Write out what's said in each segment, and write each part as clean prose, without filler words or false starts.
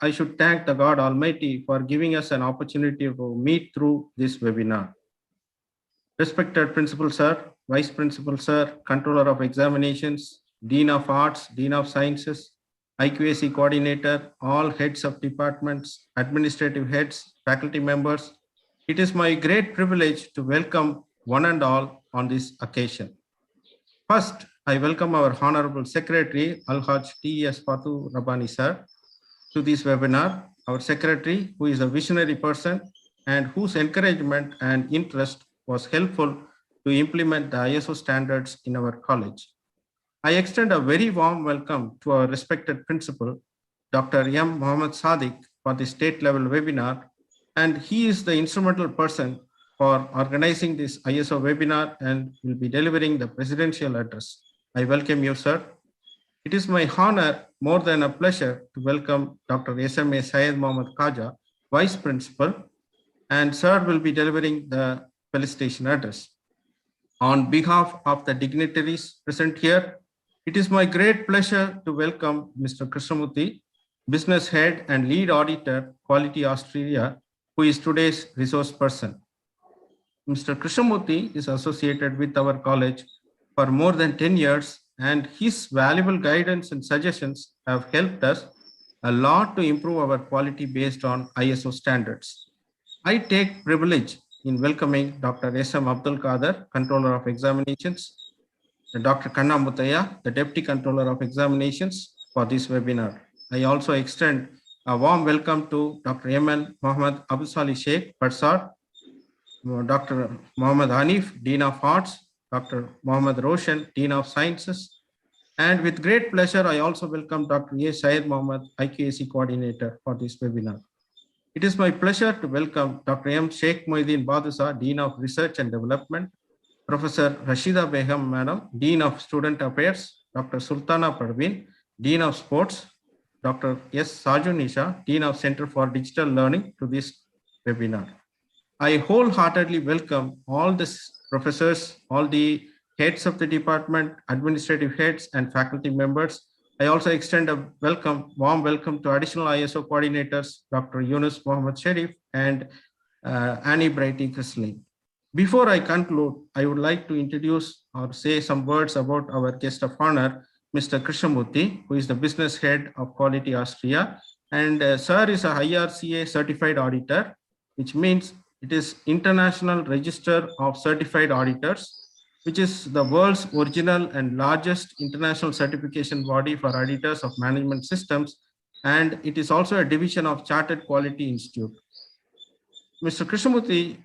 I should thank the God Almighty for giving us an opportunity to meet through this webinar. Respected Principal Sir, Vice Principal Sir, Controller of Examinations, Dean of Arts, Dean of Sciences, IQAC Coordinator, all heads of departments, administrative heads, faculty members, it is my great privilege to welcome one and all on this occasion. First, I welcome our Honorable Secretary, Alhaj T.S. Fatu Rabani Sir, to this webinar. Our Secretary, who is a visionary person and whose encouragement and interest was helpful to implement the ISO standards in our college. I extend a very warm welcome to our respected principal, Dr. M. Mohammed Sadiq, for the state level webinar, and he is the instrumental person for organizing this ISO webinar and will be delivering the presidential address. I welcome you, sir. It is my honor, more than a pleasure, to welcome Dr. SMA Syed Mohammed Khaja, Vice Principal, and sir will be delivering the felicitation address. On behalf of the dignitaries present here, it is my great pleasure to welcome Mr. Krishnamurthy, Business Head and Lead Auditor, Quality Australia, who is today's resource person. Mr. Krishnamurthy is associated with our college for more than 10 years, and his valuable guidance and suggestions have helped us a lot to improve our quality based on ISO standards. I take privilege in welcoming Dr. S.M. Abdul Qadir, Controller of Examinations, and Dr. Kanna Mutaya, the Deputy Controller of Examinations, for this webinar. I also extend a warm welcome to Dr. M.N. Muhammad Abu Salih Sheikh Parsar, Dr. Muhammad Hanif, Dean of Arts, Dr. Muhammad Roshan, Dean of Sciences, and with great pleasure, I also welcome Dr. A. Syed Mohammed, IQAC Coordinator, for this webinar. It is my pleasure to welcome Dr. M. Sheikh Mohiddin Badusa, Dean of Research and Development, Professor Rashida Begum, Madam, Dean of Student Affairs, Dr. Sultana Parveen, Dean of Sports, Dr. S. Saju Nisha, Dean of Center for Digital Learning, to this webinar. I wholeheartedly welcome all the professors, all the heads of the department, administrative heads, and faculty members. I also extend a warm welcome to additional ISO coordinators, Dr. Yunus Mohammed Sharif and Annie Brighty Chrisley. Before I conclude, I would like to introduce or say some words about our guest of honor, Mr. Krishnamurthy, who is the business head of Quality Austria. And sir is a IRCA certified auditor, which means it is International Register of Certified Auditors, which is the world's original and largest international certification body for auditors of management systems. And it is also a division of Chartered Quality Institute. Mr. Krishnamurthy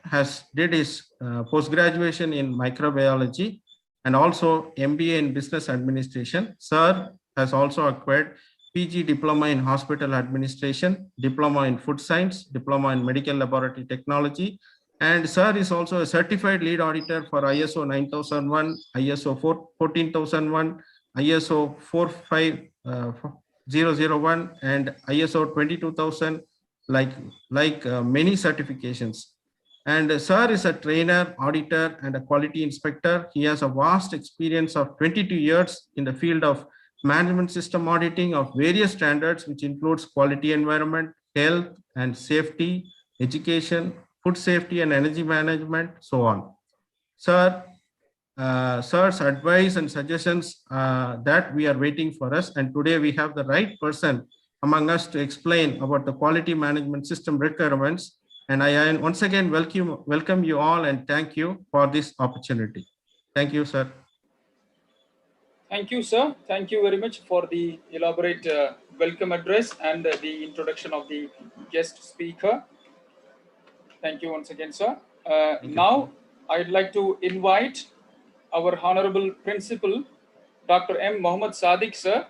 did his post-graduation in microbiology and also MBA in business administration. Sir has also acquired PG diploma in hospital administration, diploma in food science, diploma in medical laboratory technology, and sir is also a certified lead auditor for ISO 9001, ISO 14001, ISO 45001, and ISO 22000, like many certifications. And sir is a trainer, auditor, and a quality inspector. He has a vast experience of 22 years in the field of management system auditing of various standards, which includes quality environment, health and safety, education, food safety and energy management, so on. Sir's advice and suggestions that we are waiting for us. And today we have the right person among us to explain about the quality management system requirements. And I once again welcome you all and thank you for this opportunity. Thank you, sir. Thank you, sir. Thank you very much for the elaborate welcome address and the introduction of the guest speaker. Thank you once again, sir. Now, I'd like to invite our Honorable Principal, Dr. M. Mohammed Sadiq, sir,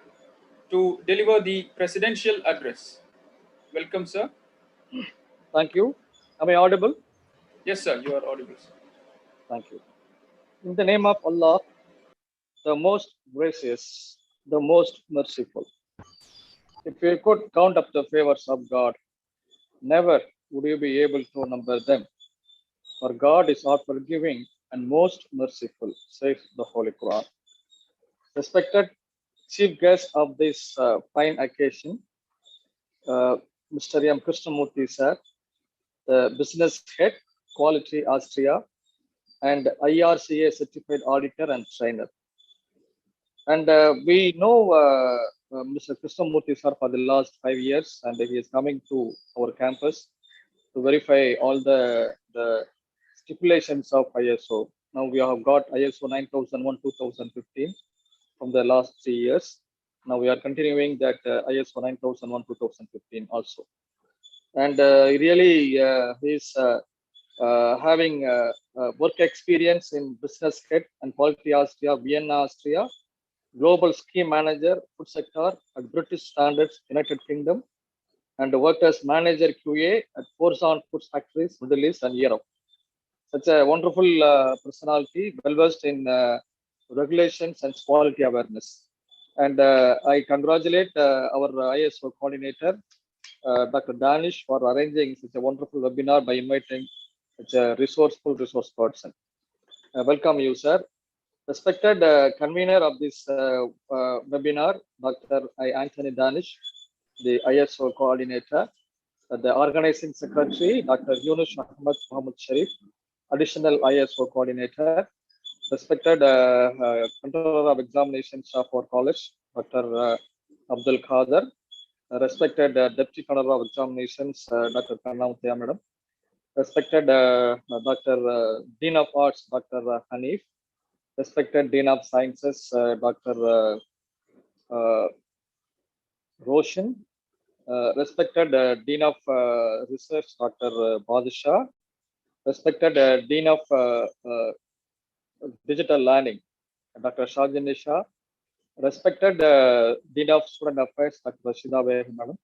to deliver the presidential address. Welcome, sir. Thank you. Am I audible? Yes, sir, you are audible, sir. Thank you. In the name of Allah, the most gracious, the most merciful. If you could count up the favors of God, never would you be able to number them. For God is all forgiving and most merciful, says the Holy Quran. Respected chief guest of this fine occasion, Mr. M. Krishnamurthy, sir, the Business Head, Quality Austria, and IRCA Certified Auditor and Trainer. And we know Mr. Krishnamurthy, sir, for the last 5 years, and he is coming to our campus to verify all the stipulations of ISO. Now we have got ISO 9001-2015 from the last 3 years. Now we are continuing that ISO 9001-2015 also. And really, he's having work experience in Business Head and Quality Austria, Vienna, Austria, Global Scheme Manager, Food Sector at British Standards, United Kingdom, and worked as Manager QA at Forzon Food Factories, Middle East and Europe. Such a wonderful personality, well-versed in regulations and quality awareness. And I congratulate our ISO coordinator, Dr. Danish, for arranging such a wonderful webinar by inviting such a resourceful resource person. Welcome you, sir. Respected convener of this webinar, Dr. Anthony Danish, the ISO coordinator, the organizing secretary, Dr. Yunus Ahmed Muhammad Sharif, additional ISO coordinator, respected controller of examinations of our college, Dr. Abdul Khader, respected deputy controller of examinations, Dr. Karnamuthiya madam, respected Dr. Dean of Arts, Dr. Hanif, respected Dean of Sciences, Dr. Roshan, respected Dean of Research, Dr. Badshah, respected Dean of Digital Learning, Dr. Shahjan Shah, respected Dean of Student Affairs, Dr. Rashida Behi madam,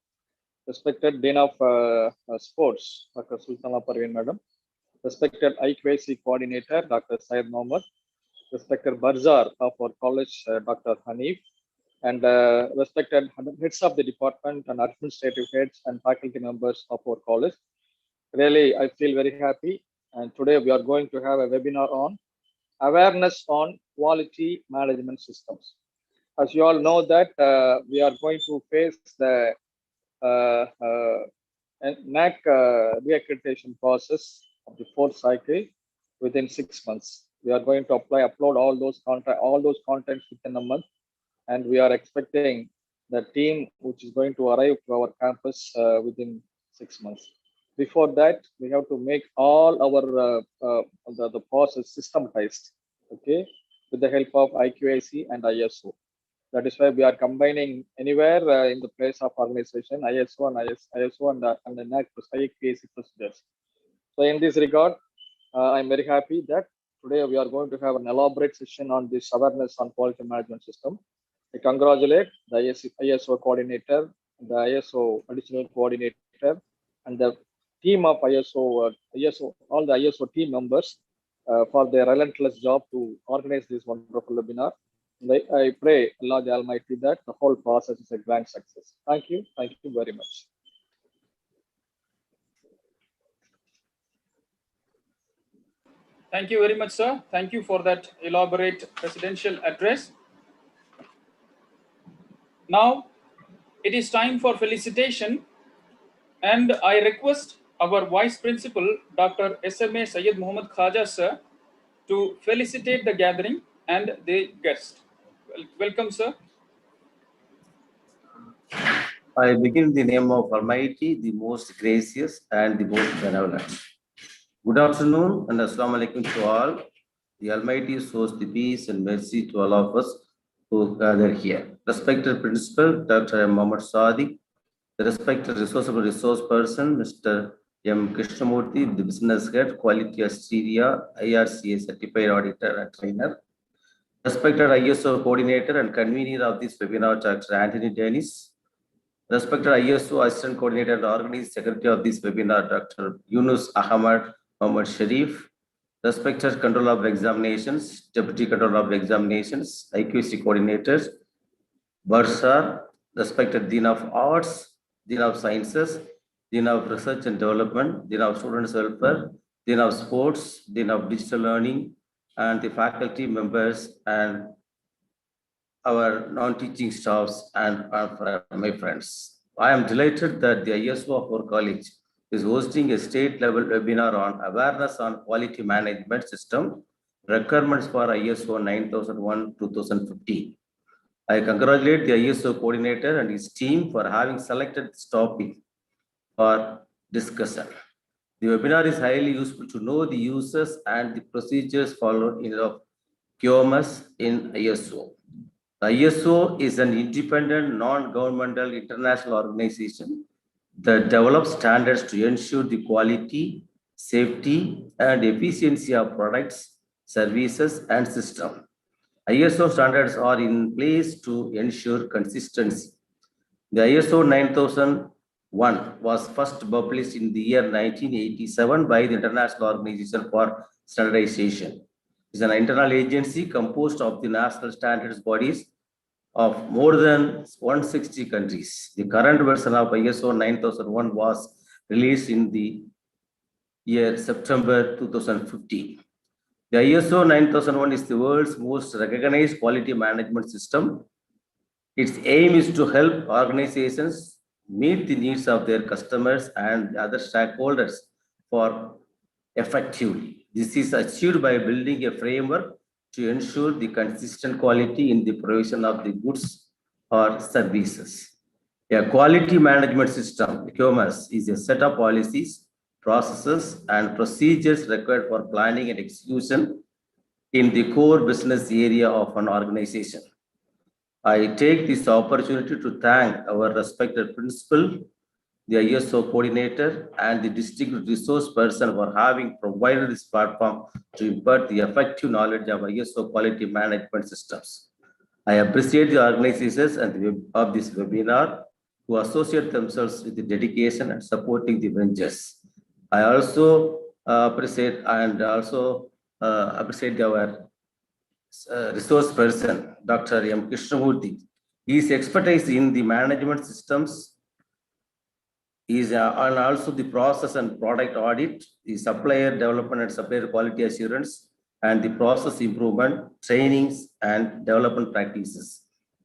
respected Dean of Sports, Dr. Sultana Parveen madam, respected IQAC coordinator, Dr. Syed Mohammed, respected Barzar of our college, Dr. Hanif, and respected heads of the department and administrative heads and faculty members of our college. Really, I feel very happy. And today we are going to have a webinar on awareness on quality management systems. As you all know that we are going to face the NAC reaccreditation process of the 4th cycle within 6 months. We are going to upload all those contents within a month, and we are expecting the team which is going to arrive to our campus within 6 months. Before that, we have to make all our the process systematized, okay, with the help of IQAC and ISO. That is why we are combining anywhere in the place of organization ISO and the NAC IQAC procedures. So in this regard, I'm very happy that today we are going to have an elaborate session on this awareness on quality management system. I congratulate the ISO coordinator, the ISO additional coordinator, and the team of ISO, all the ISO team members for their relentless job to organize this wonderful webinar. I pray Allah the Almighty that the whole process is a grand success. Thank you very much. Thank you very much, sir. Thank you for that elaborate presidential address. Now, it is time for felicitation, and I request our Vice Principal, Dr. SMA Syed Muhammad Khaja, sir, to felicitate the gathering and the guest. Welcome, sir. I begin in the name of Almighty, the most gracious and the most benevolent. Good afternoon and Assalamu alaikum to all. The Almighty shows the peace and mercy to all of us who gather here. Respected Principal, Dr. Muhammad Sadiq, the respected resource person, Mr. M. Krishnamurthy, the Business Head, Quality Austria, IRCA Certified Auditor and Trainer. Respected ISO Coordinator and Convener of this webinar, Dr. Anthony Dennis. Respected ISO Assistant Coordinator and Organizing Secretary of this webinar, Dr. Yunus Ahmed Muhammad Sharif. Respected Controller of Examinations, Deputy Controller of Examinations, IQC Coordinators, Barsar, respected Dean of Arts, Dean of Sciences, Dean of Research and Development, Dean of Students Welfare, Dean of Sports, Dean of Digital Learning, and the faculty members and our non-teaching staffs and my friends. I am delighted that the ISO of our college is hosting a state-level webinar on awareness on quality management system, requirements for ISO 9001-2015. I congratulate the ISO coordinator and his team for having selected this topic for discussion. The webinar is highly useful to know the uses and the procedures followed in the QMS in ISO. The ISO is an independent, non-governmental international organization that develops standards to ensure the quality, safety, and efficiency of products, services, and systems. ISO standards are in place to ensure consistency. The ISO 9001 was first published in the year 1987 by the International Organization for Standardization. It's an internal agency composed of the national standards bodies of more than 160 countries. The current version of ISO 9001 was released in the year September 2015. The ISO 9001 is the world's most recognized quality management system. Its aim is to help organizations meet the needs of their customers and other stakeholders for effectively. This is achieved by building a framework to ensure the consistent quality in the provision of the goods or services. A quality management system, QMS, is a set of policies, processes, and procedures required for planning and execution in the core business area of an organization. I take this opportunity to thank our respected principal, the ISO coordinator, and the district resource person for having provided this platform to impart the effective knowledge of ISO quality management systems. I appreciate the organizers of this webinar who associate themselves with the dedication and supporting the ventures. I also appreciate our resource person, Dr. M. Krishnamurthy. His expertise in the management systems is and also the process and product audit, the supplier development and supplier quality assurance, and the process improvement, trainings, and development practices.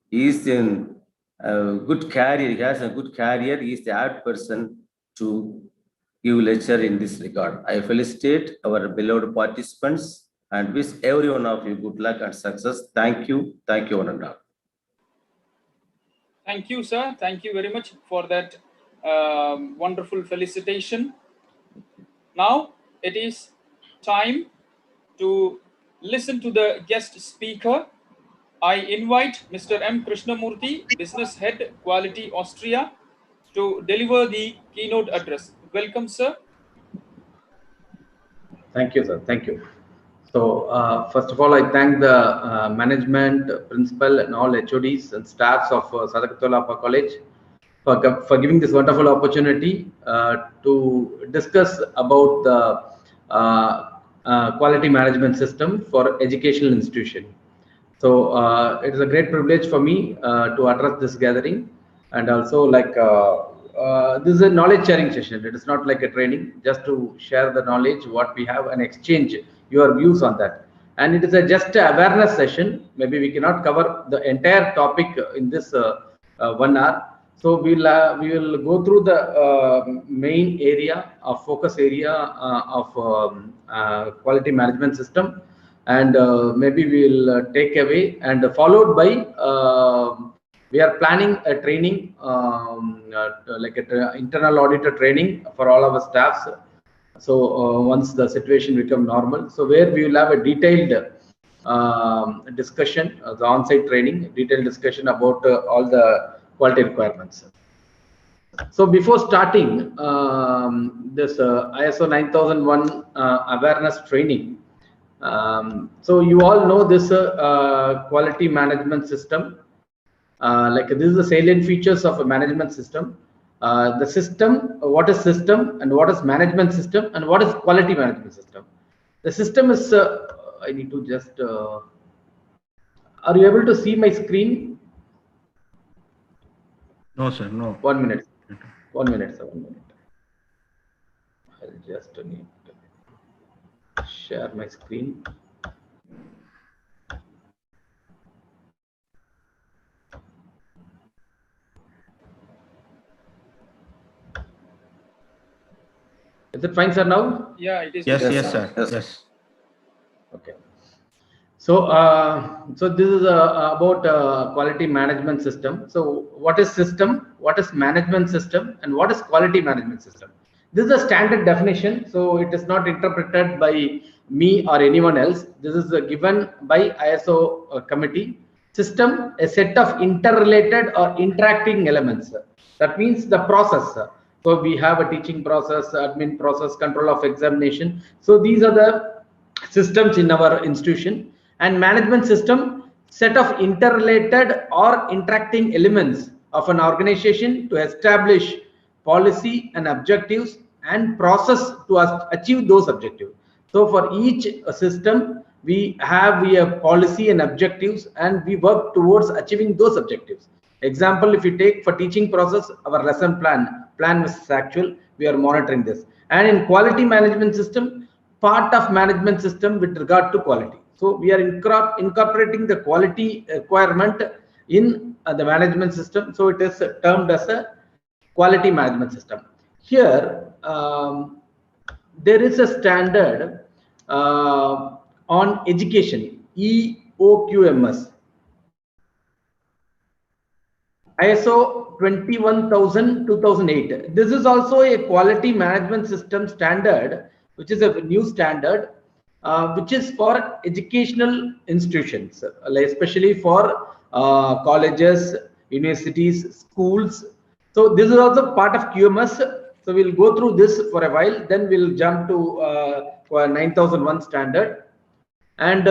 He is in a good career. He has a good career. He is the apt person to give lecture in this regard. I felicitate our beloved participants and wish every one of you good luck and success. Thank you. Thank you, one and all. Thank you, sir. Thank you very much for that wonderful felicitation. Now it is time to listen to the guest speaker. I invite Mr. M. Krishnamurthy, Business Head, Quality Austria, to deliver the keynote address. Welcome, sir. Thank you, sir. Thank you. So, first of all, I thank the management, principal, and all HODs and staffs of Sadakathullah Appa College for giving this wonderful opportunity to discuss about the quality management system for educational institution. So, it is a great privilege for me to address this gathering, and also like this is a knowledge sharing session. It is not like a training, just to share the knowledge what we have and exchange your views on that. And it is just a awareness session. Maybe we cannot cover the entire topic in this 1 hour. So we will go through the main area of focus area of quality management system, and maybe we will take away and followed by we are planning a training like an internal auditor training for all our staffs. So once the situation becomes normal, so where we will have a detailed discussion, the on-site training, detailed discussion about all the quality requirements. So before starting this ISO 9001 awareness training, so you all know this quality management system. Like this is the salient features of a management system. The system, what is system and what is management system and what is quality management system. The system is, I need to just, are you able to see my screen? No, sir, no. 1 minute. 1 minute, sir, 1 minute. I'll just need to share my screen. Is it fine, sir, now? Yeah, it is. Yes, good, yes, sir. Yes. Yes. Okay. So, so this is about quality management system. So, what is system? What is management system? And what is quality management system? This is a standard definition. So, it is not interpreted by me or anyone else. This is given by ISO committee. System, a set of interrelated or interacting elements. That means the process. So, we have a teaching process, admin process, control of examination. So, these are the systems in our institution. And management system, set of interrelated or interacting elements of an organization to establish policy and objectives and process to achieve those objectives. So for each system, we have policy and objectives, and we work towards achieving those objectives. Example, if you take for teaching process, our lesson plan versus actual, we are monitoring this. And in quality management system, part of management system with regard to quality. So we are incorporating the quality requirement in the management system. So it is termed as a quality management system. Here, there is a standard on education, EOQMS. ISO 21000:2008. This is also a quality management system standard, which is a new standard, which is for educational institutions, especially for colleges, universities, schools. So this is also part of QMS. So we'll go through this for a while, then we'll jump to 9001 standard. And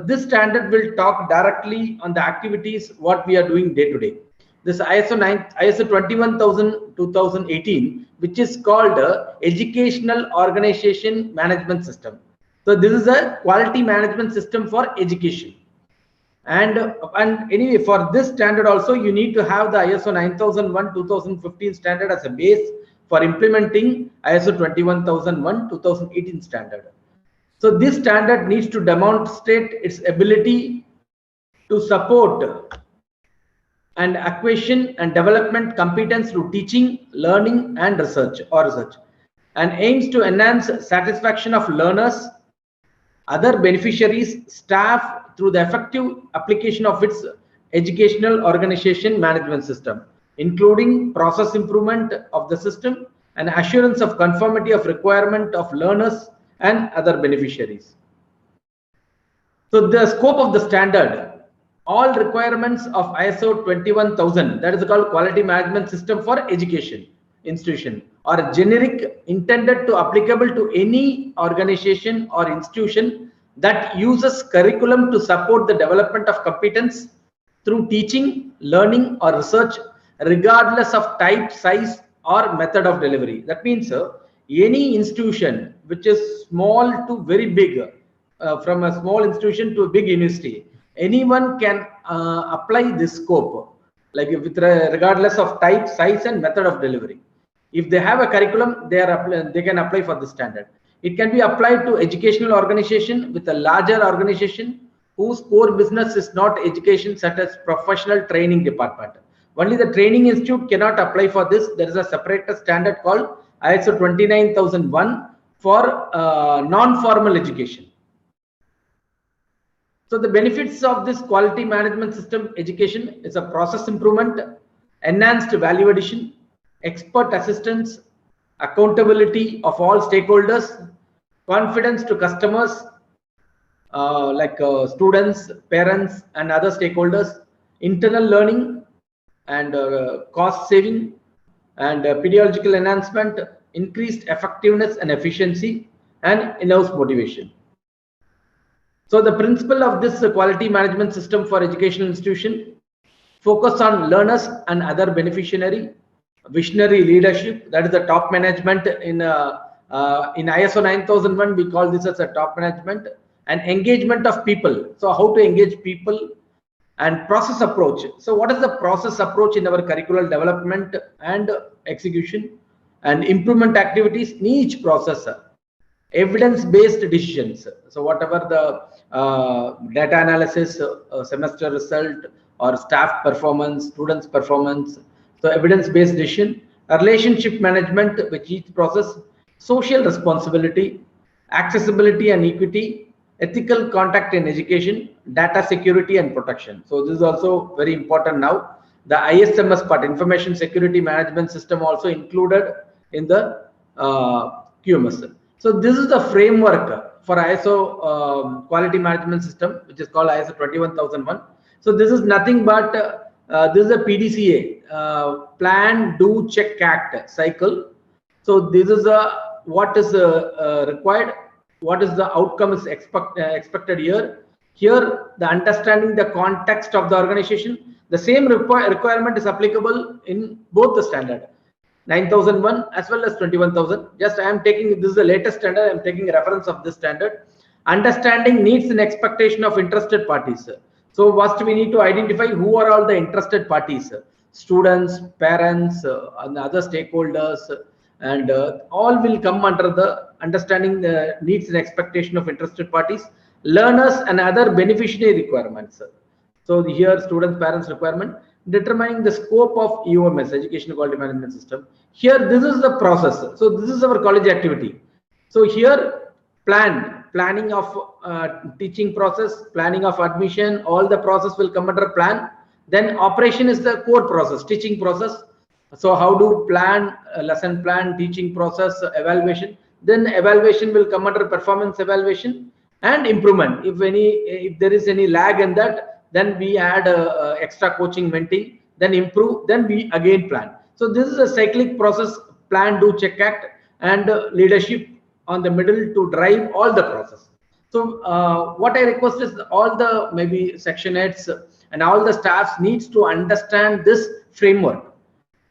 this standard will talk directly on the activities, what we are doing day to day. This ISO 21000:2018, which is called Educational Organization Management System. So this is a quality management system for education. And anyway, for this standard also, you need to have the ISO 9001:2015 standard as a base for implementing ISO 21001:2018 standard. So this standard needs to demonstrate its ability to support and acquisition and development competence through teaching, learning, and research, and aims to enhance satisfaction of learners, other beneficiaries, staff through the effective application of its educational organization management system, including process improvement of the system and assurance of conformity of requirement of learners and other beneficiaries. So the scope of the standard, all requirements of ISO 21000, that is called quality management system for education institution, are generic, intended to applicable to any organization or institution that uses curriculum to support the development of competence through teaching, learning, or research, regardless of type, size, or method of delivery. That means any institution which is small to very big, from a small institution to a big university, anyone can apply this scope, like regardless of type, size, and method of delivery. If they have a curriculum, they can apply for this standard. It can be applied to educational organization with a larger organization whose core business is not education, such as professional training department. Only the training institute cannot apply for this. There is a separate standard called ISO 29001 for non-formal education. So the benefits of this quality management system education is a process improvement, enhanced value addition, expert assistance, accountability of all stakeholders, confidence to customers, like students, parents, and other stakeholders, internal learning and cost saving, and pedagogical enhancement, increased effectiveness and efficiency, and in-house motivation. So the principle of this quality management system for educational institution, focus on learners and other beneficiary, visionary leadership, that is the top management in ISO 9001, we call this as a top management, and engagement of people. So how to engage people, and process approach. So what is the process approach in our curricular development and execution, and improvement activities in each process? Evidence-based decisions. So whatever the data analysis, semester result, or staff performance, students performance. So evidence-based decision, relationship management with each process, social responsibility, accessibility and equity, ethical conduct in education, data security and protection. So this is also very important now. The ISMS part, Information Security Management System, also included in the QMS. So this is the framework for ISO quality management system, which is called ISO 21001. So this is nothing but this is a PDCA, Plan, Do, Check, Act cycle. So this is what is required, what is the outcome is expected here. Here, the understanding the context of the organization, the same requirement is applicable in both the standard, 9001 as well as 21000. Just I am taking, this is the latest standard, I am taking a reference of this standard. Understanding needs and expectation of interested parties. So first we need to identify who are all the interested parties, students, parents, and other stakeholders, and all will come under the understanding the needs and expectation of interested parties, learners and other beneficiary requirements. So here students, parents requirement, determining the scope of EOMS, Education Quality Management System. Here this is the process. So this is our college activity. So here planning of teaching process, planning of admission, all the process will come under plan. Then operation is the core process, teaching process. So how do plan, lesson plan, teaching process, evaluation. Then evaluation will come under performance evaluation and improvement. If there is any lag in that, then we add extra coaching, mentoring, then improve, then we again plan. So this is a cyclic process, plan, do, check, act, and leadership on the middle to drive all the process. So what I request is all the maybe section heads and all the staffs needs to understand this framework.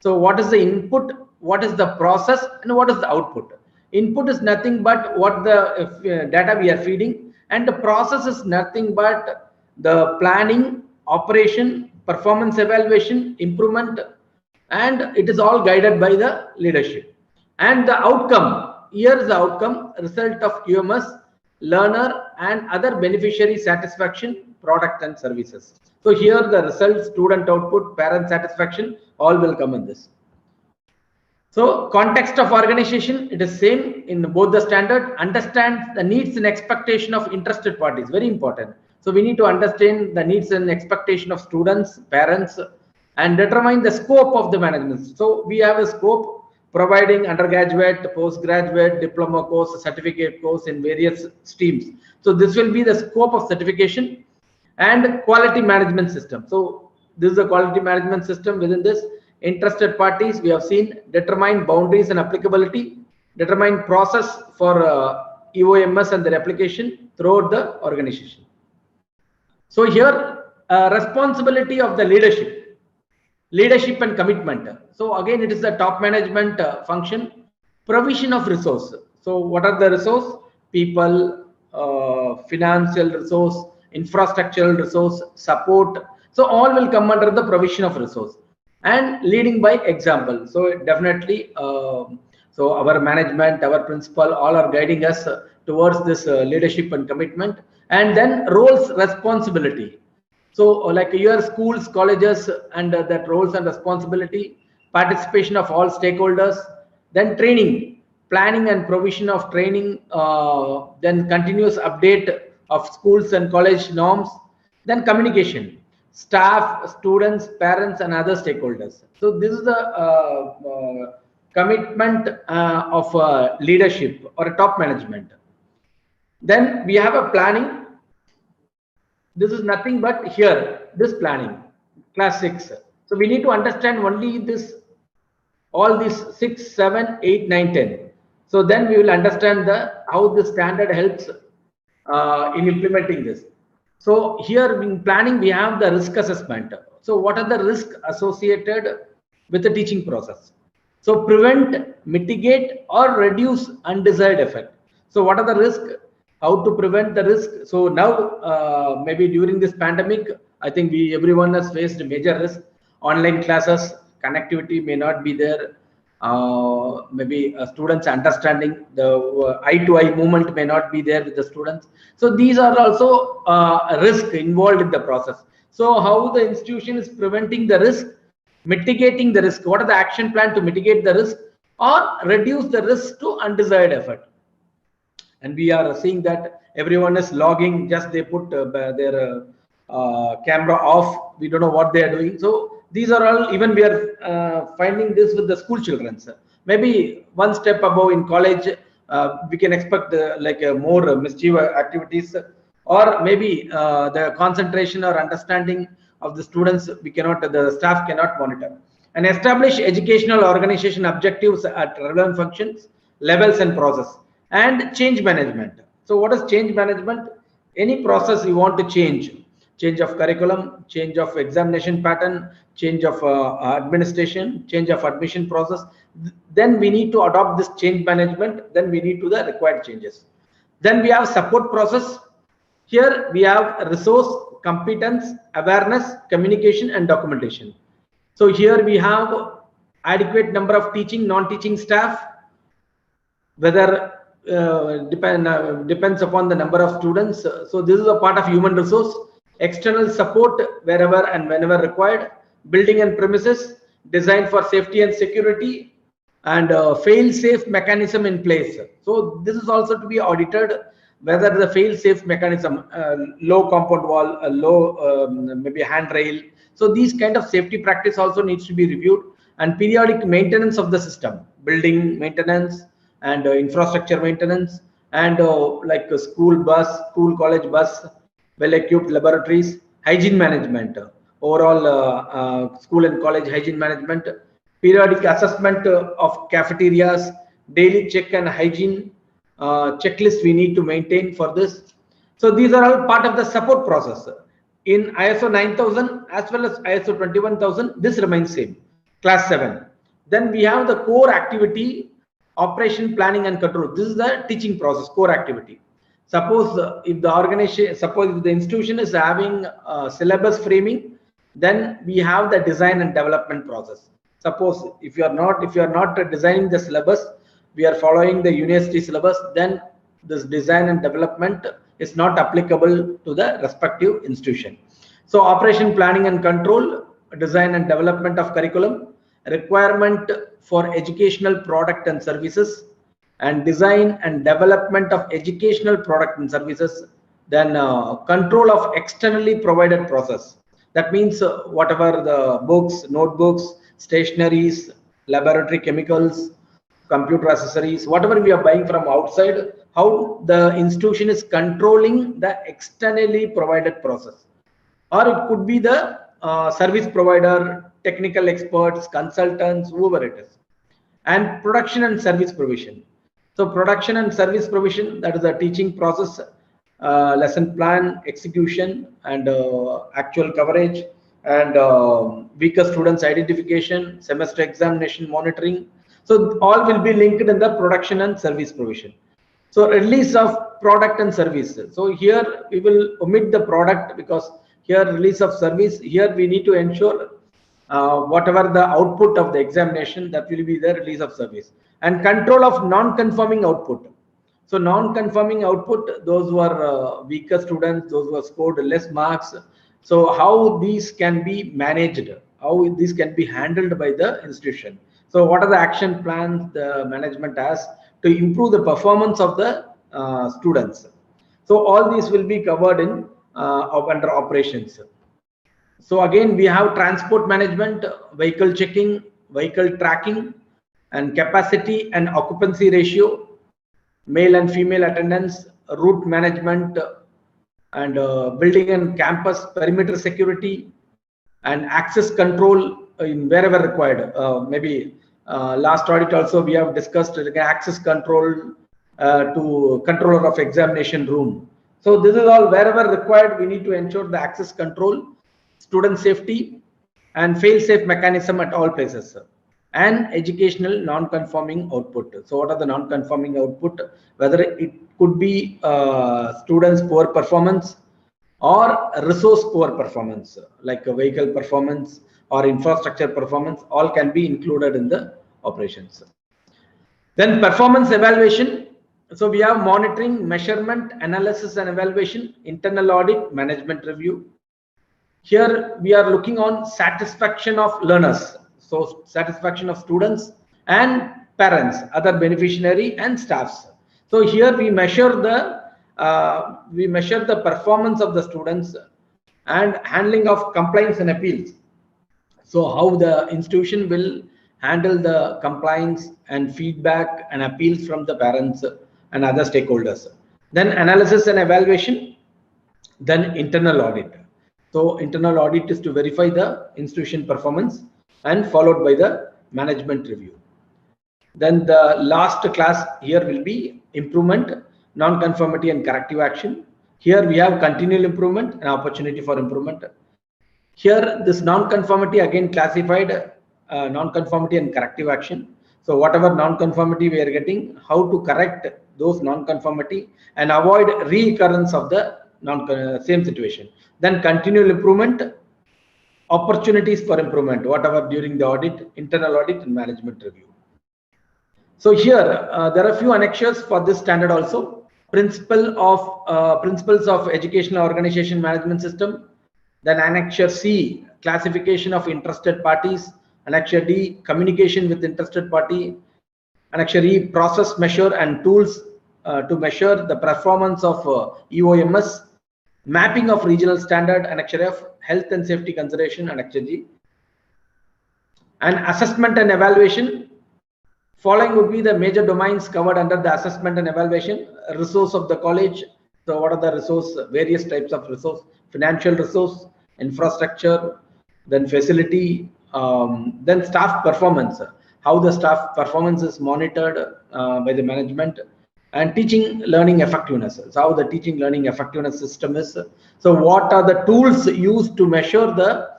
So what is the input, what is the process, and what is the output? Input is nothing but what the data we are feeding, and the process is nothing but the planning, operation, performance evaluation, improvement, and it is all guided by the leadership. And the outcome, here is the outcome, result of QMS, learner and other beneficiary satisfaction, product and services. So here the results, student output, parent satisfaction, all will come in this. So context of organization, it is same in both the standard. Understand the needs and expectation of interested parties, very important. So we need to understand the needs and expectation of students, parents, and determine the scope of the management. So we have a scope providing undergraduate, postgraduate, diploma course, certificate course in various streams. So this will be the scope of certification and quality management system. So this is the quality management system. Within this, interested parties, we have seen, determine boundaries and applicability, determine process for EOMS and their application throughout the organization. So here, responsibility of the leadership and commitment. So again, it is the top management function, provision of resource. So what are the resource? People, financial resource, infrastructural resource, support. So all will come under the provision of resource and leading by example. So definitely, so our management, our principal, all are guiding us towards this leadership and commitment. And then roles, responsibility. So like your schools, colleges, and that roles and responsibility, participation of all stakeholders, then training, planning and provision of training, then continuous update of schools and college norms, then communication, staff, students, parents, and other stakeholders. So this is the commitment of leadership or a top management. Then we have a planning. This is nothing but here, this planning, class 6. So we need to understand only this, all these 6, 7, 8, 9, 10. So then we will understand how the standard helps in implementing this. So here in planning, we have the risk assessment. So what are the risks associated with the teaching process? So prevent, mitigate, or reduce undesired effect. So what are the risks? How to prevent the risk? So now, maybe during this pandemic, I think everyone has faced major risk. Online classes, connectivity may not be there. Maybe students understanding the eye-to-eye movement may not be there with the students. So these are also a risk involved in the process. So how the institution is preventing the risk, mitigating the risk. What are the action plan to mitigate the risk? or reduce the risk to undesired effort. And we are seeing that everyone is logging, just they put their camera off. We don't know what they are doing. So these are all, even we are finding this with the school children. Maybe one step above in college, we can expect more mischievous activities, or maybe the concentration or understanding of the students, the staff cannot monitor. And establish educational organization objectives at relevant functions, levels and process. And change management. So what is change management? Any process you want to change of curriculum, change of examination pattern, change of administration, change of admission process, then we need to adopt this change management, then we need to the required changes. Then we have support process. Here we have resource, competence, awareness, communication and documentation. So here we have adequate number of teaching, non-teaching staff, whether depends upon the number of students. So this is a part of human resource. External support wherever and whenever required. Building and premises, design for safety and security, and fail-safe mechanism in place. So this is also to be audited, whether the fail-safe mechanism, low compound wall, low maybe handrail. So these kind of safety practice also needs to be reviewed, and periodic maintenance of the system, building maintenance and infrastructure maintenance, and like a school bus, school college bus, well-equipped laboratories, hygiene management, overall school and college hygiene management, periodic assessment of cafeterias, daily check and hygiene checklist we need to maintain for this. So these are all part of the support process. In ISO 9000 as well as ISO 21000, this remains same, class 7. Then we have the core activity, operation planning and control. This is the teaching process, core activity. Suppose if the organization, suppose if the institution is having syllabus framing, then we have the design and development process. Suppose if you are not designing the syllabus, we are following the university syllabus, then this design and development is not applicable to the respective institution. So operation planning and control, design and development of curriculum, requirement for educational product and services, and design and development of educational product and services. Then control of externally provided process. That means whatever the books, notebooks, stationaries, laboratory chemicals, computer accessories, whatever we are buying from outside, how the institution is controlling the externally provided process. Or it could be the service provider, technical experts, consultants, whoever it is. And production and service provision. So production and service provision, that is the teaching process, lesson plan, execution, and actual coverage, and weaker students identification, semester examination monitoring. So all will be linked in the production and service provision. So release of product and service. So here we will omit the product, because here release of service, here we need to ensure whatever the output of the examination, that will be the release of service. And control of non-conforming output. So non-conforming output, those who are weaker students, those who have scored less marks. So how these can be managed, how these can be handled by the institution. So what are the action plans the management has to improve the performance of the students? So all these will be covered in under operations. So again, we have transport management, vehicle checking, vehicle tracking, and capacity and occupancy ratio, male and female attendance, route management, and building and campus perimeter security, and access control in wherever required. Maybe last audit also we have discussed access control to controller of examination room. So this is all wherever required, we need to ensure the access control, student safety, and fail-safe mechanism at all places. And educational non-conforming output. So what are the non-conforming output? Whether it could be students' poor performance or resource poor performance, like a vehicle performance or infrastructure performance, all can be included in the operations. Then performance evaluation. So we have monitoring, measurement, analysis and evaluation, internal audit, management review. Here we are looking on satisfaction of learners. So satisfaction of students and parents, other beneficiary, and staffs. So here we measure the performance of the students and handling of complaints and appeals. So how the institution will handle the complaints and feedback and appeals from the parents and other stakeholders. Then analysis and evaluation, then internal audit. So internal audit is to verify the institution performance and followed by the management review. Then the last class here will be improvement, non-conformity and corrective action. Here we have continual improvement and opportunity for improvement. Here this non-conformity again classified non-conformity and corrective action. So whatever non-conformity we are getting, how to correct those non-conformity and avoid recurrence of the same situation. Then continual improvement, opportunities for improvement, whatever during the audit, internal audit and management review. So here there are a few annexures for this standard also. Principles of educational organization management system. Then annexure C, classification of interested parties. Annexure D, communication with interested party. Annexure E, process measure and tools to measure the performance of EOMS. Mapping of regional standard. Annexure F, health and safety consideration. Annexure G. And assessment and evaluation. Following would be the major domains covered under the assessment and evaluation. Resource of the college. So what are the resource, various types of resource, financial resource, infrastructure, then facility, then staff performance, how the staff performance is monitored by the management, and teaching learning effectiveness. So how the teaching learning effectiveness system is. So what are the tools used to measure the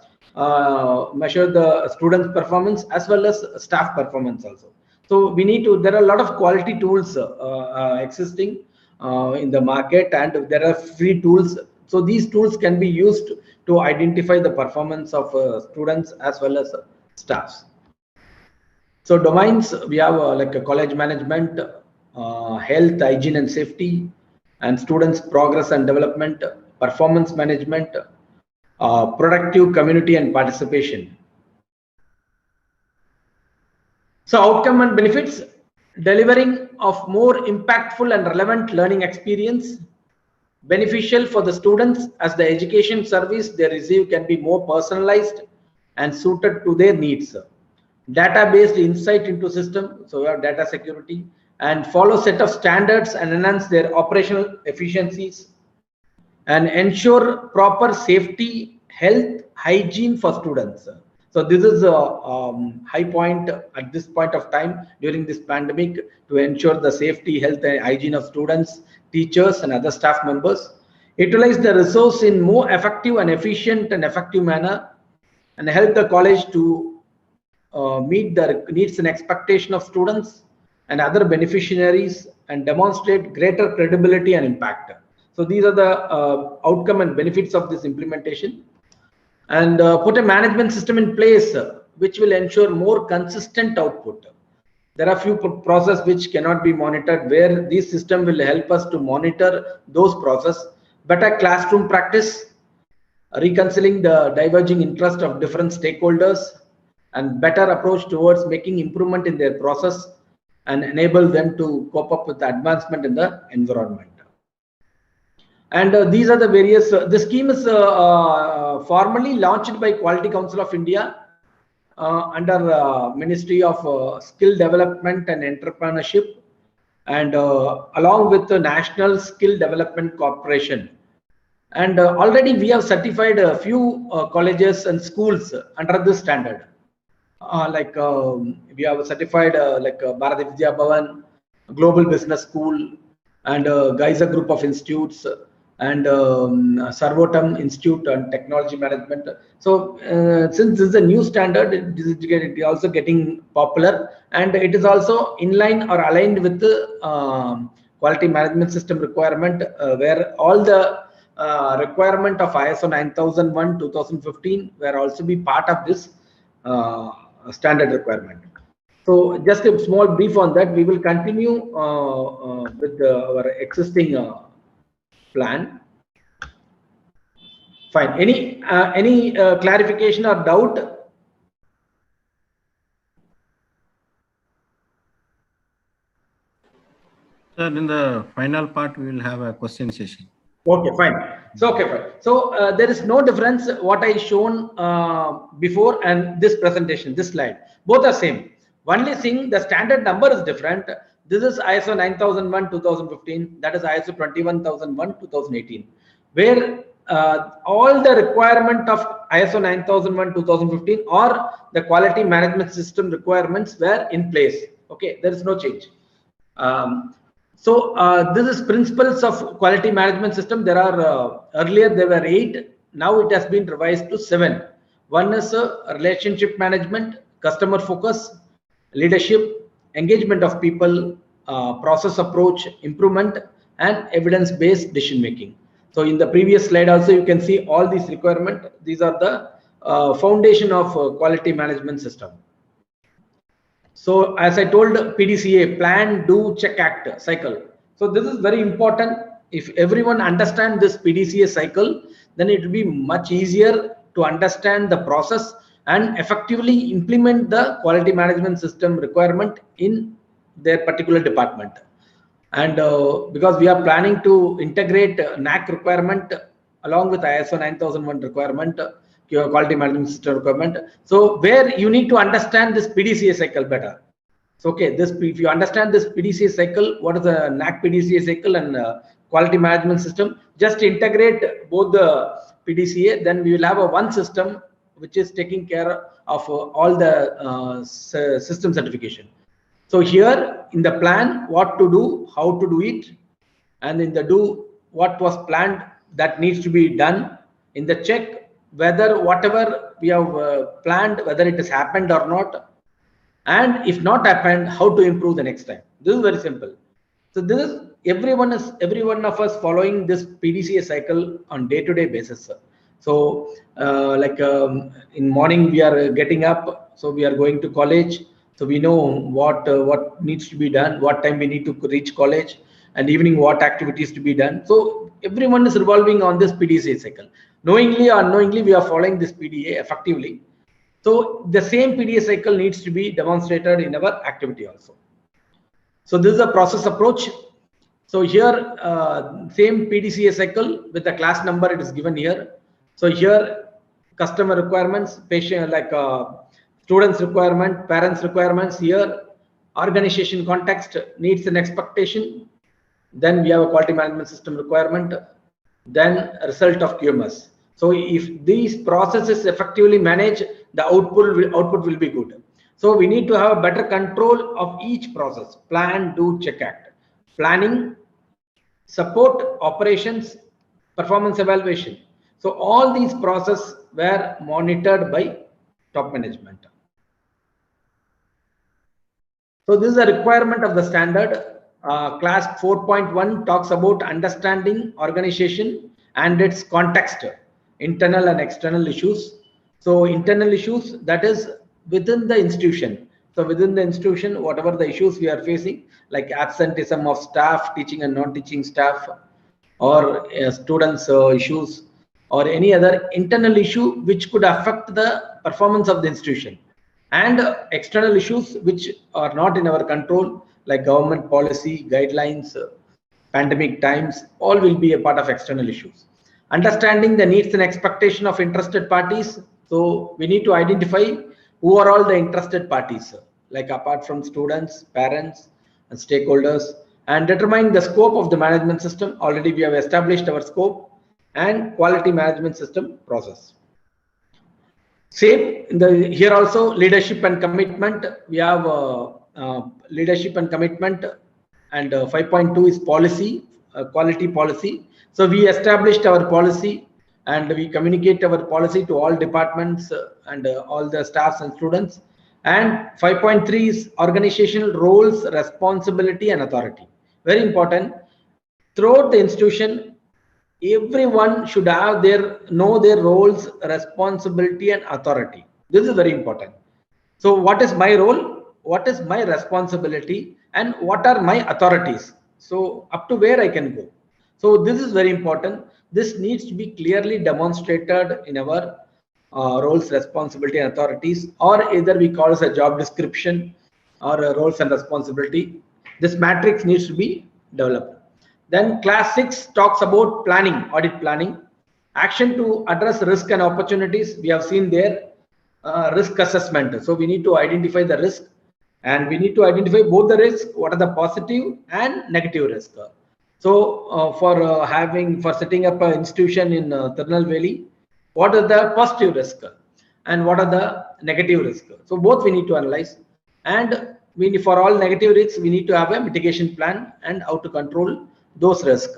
students' performance as well as staff performance also. So we need to, there are a lot of quality tools existing in the market, and there are free tools. So these tools can be used to identify the performance of students as well as staffs. So domains, we have like a college management, health, hygiene and safety, and students' progress and development, performance management, productive community and participation. So outcome and benefits, delivering of more impactful and relevant learning experience, beneficial for the students as the education service they receive can be more personalized and suited to their needs. Data-based insight into system, so we have data security, and follow set of standards and enhance their operational efficiencies, and ensure proper safety, health, hygiene for students. So this is a high point at this point of time during this pandemic, to ensure the safety, health and hygiene of students, teachers and other staff members. Utilize the resource in more effective and efficient and effective manner, and help the college to meet the needs and expectation of students and other beneficiaries, and demonstrate greater credibility and impact. So these are the outcome and benefits of this implementation. And put a management system in place which will ensure more consistent output. There are few processes which cannot be monitored, where this system will help us to monitor those processes. Better classroom practice, reconciling the diverging interest of different stakeholders, and better approach towards making improvement in their process and enable them to cope up with the advancement in the environment. And these are the various, the scheme is formally launched by Quality Council of India under Ministry of Skill Development and Entrepreneurship, and along with the National Skill Development Corporation. And already we have certified a few colleges and schools under this standard. We have certified Bharati Vidya Bhavan, Global Business School, and Geyser Group of Institutes, and Sarvotam Institute and Technology Management. So since this is a new standard, it is also getting popular, and it is also in line or aligned with the quality management system requirement, where all the requirement of ISO 9001 2015 were also be part of this standard requirement. So just a small brief on that. We will continue with our existing plan. Fine. Any clarification or doubt? Sir, in the final part, we will have a question session. Okay, fine. So, okay, fine. So there is no difference what I shown before and this presentation, this slide. Both are same. Only thing, the standard number is different. This is ISO 9001 2015. That is ISO 21001 2018, where all the requirement of ISO 9001 2015 or the quality management system requirements were in place. Okay, there is no change. This is principles of quality management system. There are earlier there were 8. Now it has been revised to 7. One is relationship management, customer focus, leadership, engagement of people, process approach, improvement, and evidence-based decision making. So in the previous slide also you can see all these requirements. These are the foundation of quality management system. So as I told, PDCA, plan, do, check, act cycle. So this is very important. If everyone understand this PDCA cycle, then it will be much easier to understand the process and effectively implement the quality management system requirement in their particular department. And because we are planning to integrate NAC requirement along with ISO 9001 requirement, quality management system requirement. So where you need to understand this PDCA cycle better. So okay, this if you understand this PDCA cycle, what is the NAC PDCA cycle and quality management system, just integrate both the PDCA, then we will have a one system which is taking care of all the system certification. So here in the plan, what to do, how to do it, and in the do, what was planned that needs to be done. In the check, whether whatever we have planned, whether it has happened or not, and if not happened, how to improve the next time. This is very simple. So this is every one of us following this PDCA cycle on day-to-day basis. So in morning we are getting up, so we are going to college. So we know what needs to be done, what time we need to reach college, and evening what activities to be done. So everyone is revolving on this PDCA cycle. Knowingly or unknowingly, we are following this PDA effectively. So the same PDA cycle needs to be demonstrated in our activity also. So this is a process approach. So here, same PDCA cycle with the class number, it is given here. So here, customer requirements, patient students requirement, parents requirements. Here, organization context, needs and expectation. Then we have a quality management system requirement. Then a result of QMS. So if these processes effectively manage, the output will be good. So we need to have a better control of each process. Plan, do, check, act. Planning, support, operations, performance evaluation. So all these processes were monitored by top management. So this is a requirement of the standard. Class 4.1 talks about understanding organization and its context, internal and external issues. So internal issues, that is within the institution. So within the institution, whatever the issues we are facing, like absenteeism of staff, teaching and non-teaching staff, or students issues, or any other internal issue which could affect the performance of the institution. And external issues which are not in our control, like government policy, guidelines, pandemic times, all will be a part of external issues. Understanding the needs and expectation of interested parties. So we need to identify who are all the interested parties, like apart from students, parents, and stakeholders, and determine the scope of the management system. Already we have established our scope and quality management system process. Same here also, leadership and commitment. We have leadership and commitment, and 5.2 is policy, quality policy. So we established our policy and we communicate our policy to all departments and all the staffs and students. And 5.3 is organizational roles, responsibility, and authority. Very important. Throughout the institution, everyone should have know their roles, responsibility, and authority. This is very important. So what is my role, what is my responsibility, and what are my authorities? So up to where I can go. So this is very important. This needs to be clearly demonstrated in our roles, responsibility, and authorities, or either we call as a job description or a roles and responsibility. This matrix needs to be developed. Then class 6 talks about planning, audit planning. Action to address risk and opportunities. We have seen there risk assessment. So we need to identify the risk, and we need to identify both the risk, what are the positive and negative risk. So for setting up an institution in Tirunelveli, what are the positive risk and what are the negative risk? So both we need to analyze, and for all negative risks we need to have a mitigation plan and how to control those risks.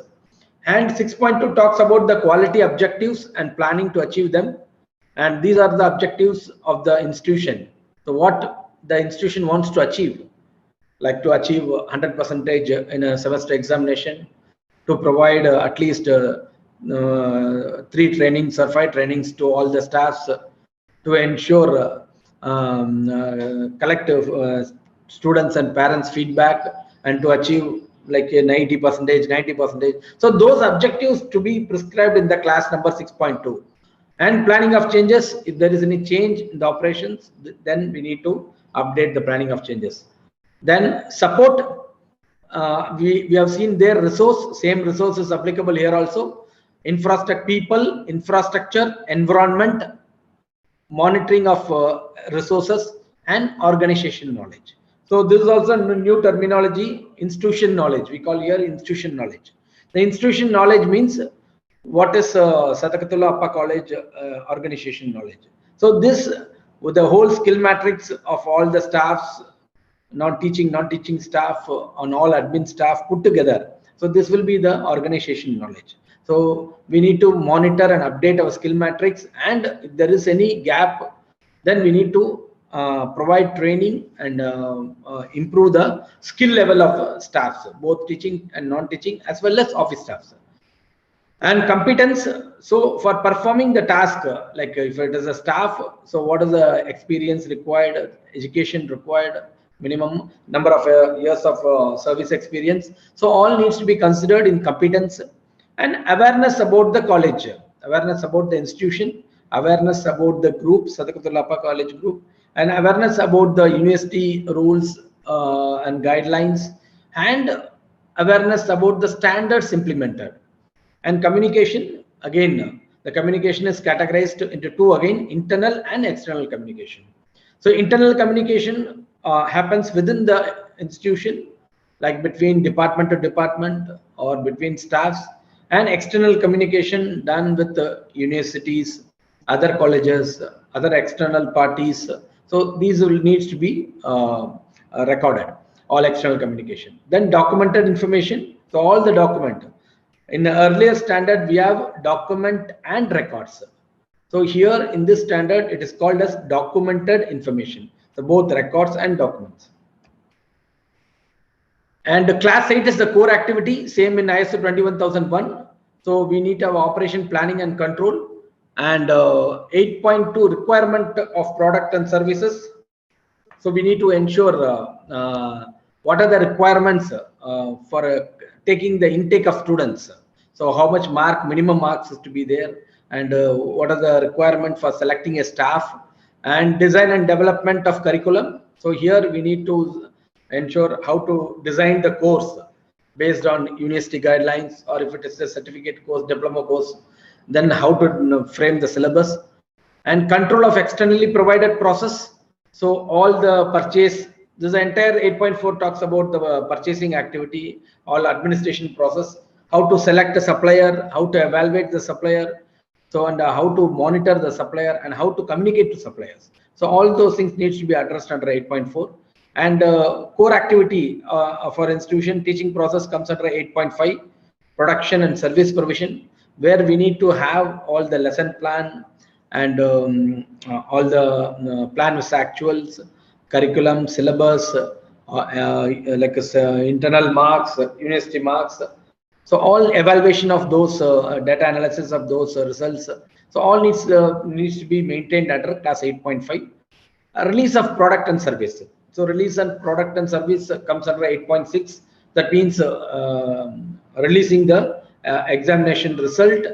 And 6.2 talks about the quality objectives and planning to achieve them, and these are the objectives of the institution. So what the institution wants to achieve, like to achieve 100% in a semester examination, to provide at least 3 trainings or 5 trainings to all the staffs, to ensure collective students and parents feedback, and to achieve like a 90%. So those objectives to be prescribed in the class number 6.2. And planning of changes, if there is any change in the operations, then we need to update the planning of changes. Then support, we have seen their resource, same resource is applicable here also. Infrastructure, people, infrastructure, environment, monitoring of resources, and organization knowledge. So this is also a new terminology, institution knowledge. We call here institution knowledge. The institution knowledge means what is Sadakathullah Appa College organization knowledge. So this, with the whole skill matrix of all the staffs, non-teaching staff, on all admin staff put together. So this will be the organization knowledge. So we need to monitor and update our skill matrix, and if there is any gap, then we need to provide training and improve the skill level of staffs, both teaching and non-teaching, as well as office staffs. And competence, so for performing the task, like if it is a staff, so what is the experience required, education required, minimum number of years of service experience. So all needs to be considered in competence. And awareness about the college, awareness about the institution, awareness about the group, Sadakathullah Appa College group, and awareness about the university rules and guidelines, and awareness about the standards implemented. And communication, again, the communication is categorized into 2 again, internal and external communication. So internal communication happens within the institution, like between department to department or between staffs, and external communication done with the universities, other colleges, other external parties. So these will needs to be recorded, all external communication. Then documented information, so all the document. In the earlier standard, we have document and records. So here in this standard, it is called as documented information. So both records and documents. And class 8 is the core activity, same in ISO 21001. So we need to have operation planning and control. And 8.2 requirement of product and services. So we need to ensure what are the requirements for taking the intake of students. So how much minimum marks is to be there, and what are the requirements for selecting a staff, and design and development of curriculum. So here we need to ensure how to design the course based on university guidelines, or if it is a certificate course, diploma course, then how to frame the syllabus. And control of externally provided process. So all the purchase, this entire 8.4 talks about the purchasing activity, all administration process, how to select a supplier, how to evaluate the supplier, so and how to monitor the supplier, and how to communicate to suppliers. So all those things needs to be addressed under 8.4. And core activity for institution teaching process comes under 8.5, production and service provision, where we need to have all the lesson plan and all the plan with actuals, curriculum, syllabus, like internal marks, university marks. So all evaluation of those data analysis of those results. So all needs to be maintained under class 8.5. Release of product and service. So release and product and service comes under 8.6. That means releasing the examination result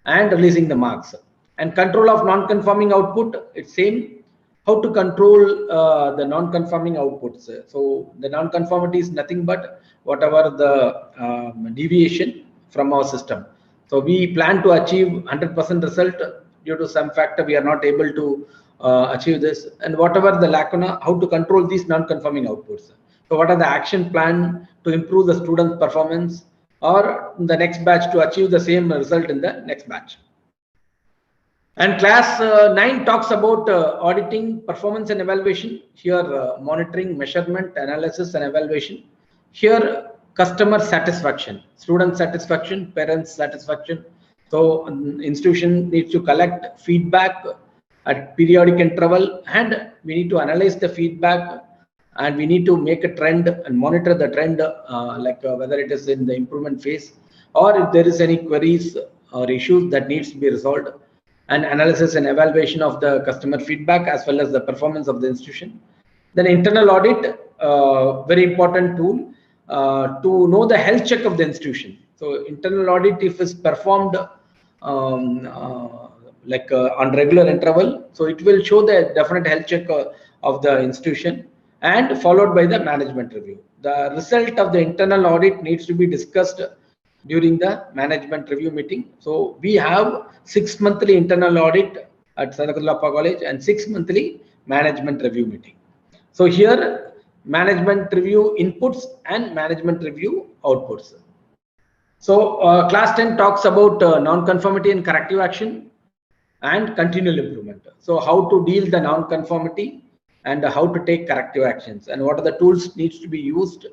and releasing the marks. And control of non-conforming output, it's same. How to control the non-conforming outputs. So the non-conformity is nothing but whatever the deviation from our system. So we plan to achieve 100% result. Due to some factor, we are not able to achieve this. And whatever the lacuna, how to control these non-conforming outputs. So what are the action plan to improve the student's performance or the next batch to achieve the same result in the next batch. And class 9 talks about auditing, performance and evaluation. Here monitoring, measurement, analysis and evaluation. Here customer satisfaction, student satisfaction, parents satisfaction. So institution needs to collect feedback at periodic interval, and we need to analyze the feedback, and we need to make a trend and monitor the trend, whether it is in the improvement phase or if there is any queries or issues that needs to be resolved, and analysis and evaluation of the customer feedback as well as the performance of the institution. Then internal audit, very important tool to know the health check of the institution. So internal audit, if it's performed on regular interval, so it will show the definite health check of the institution, and followed by the management review. The result of the internal audit needs to be discussed during the management review meeting. So we have 6 monthly internal audit at Sadakathullah College and 6 monthly management review meeting. So here management review inputs and management review outputs. So class 10 talks about non-conformity and corrective action and continual improvement. So how to deal the non-conformity and how to take corrective actions, and what are the tools needs to be used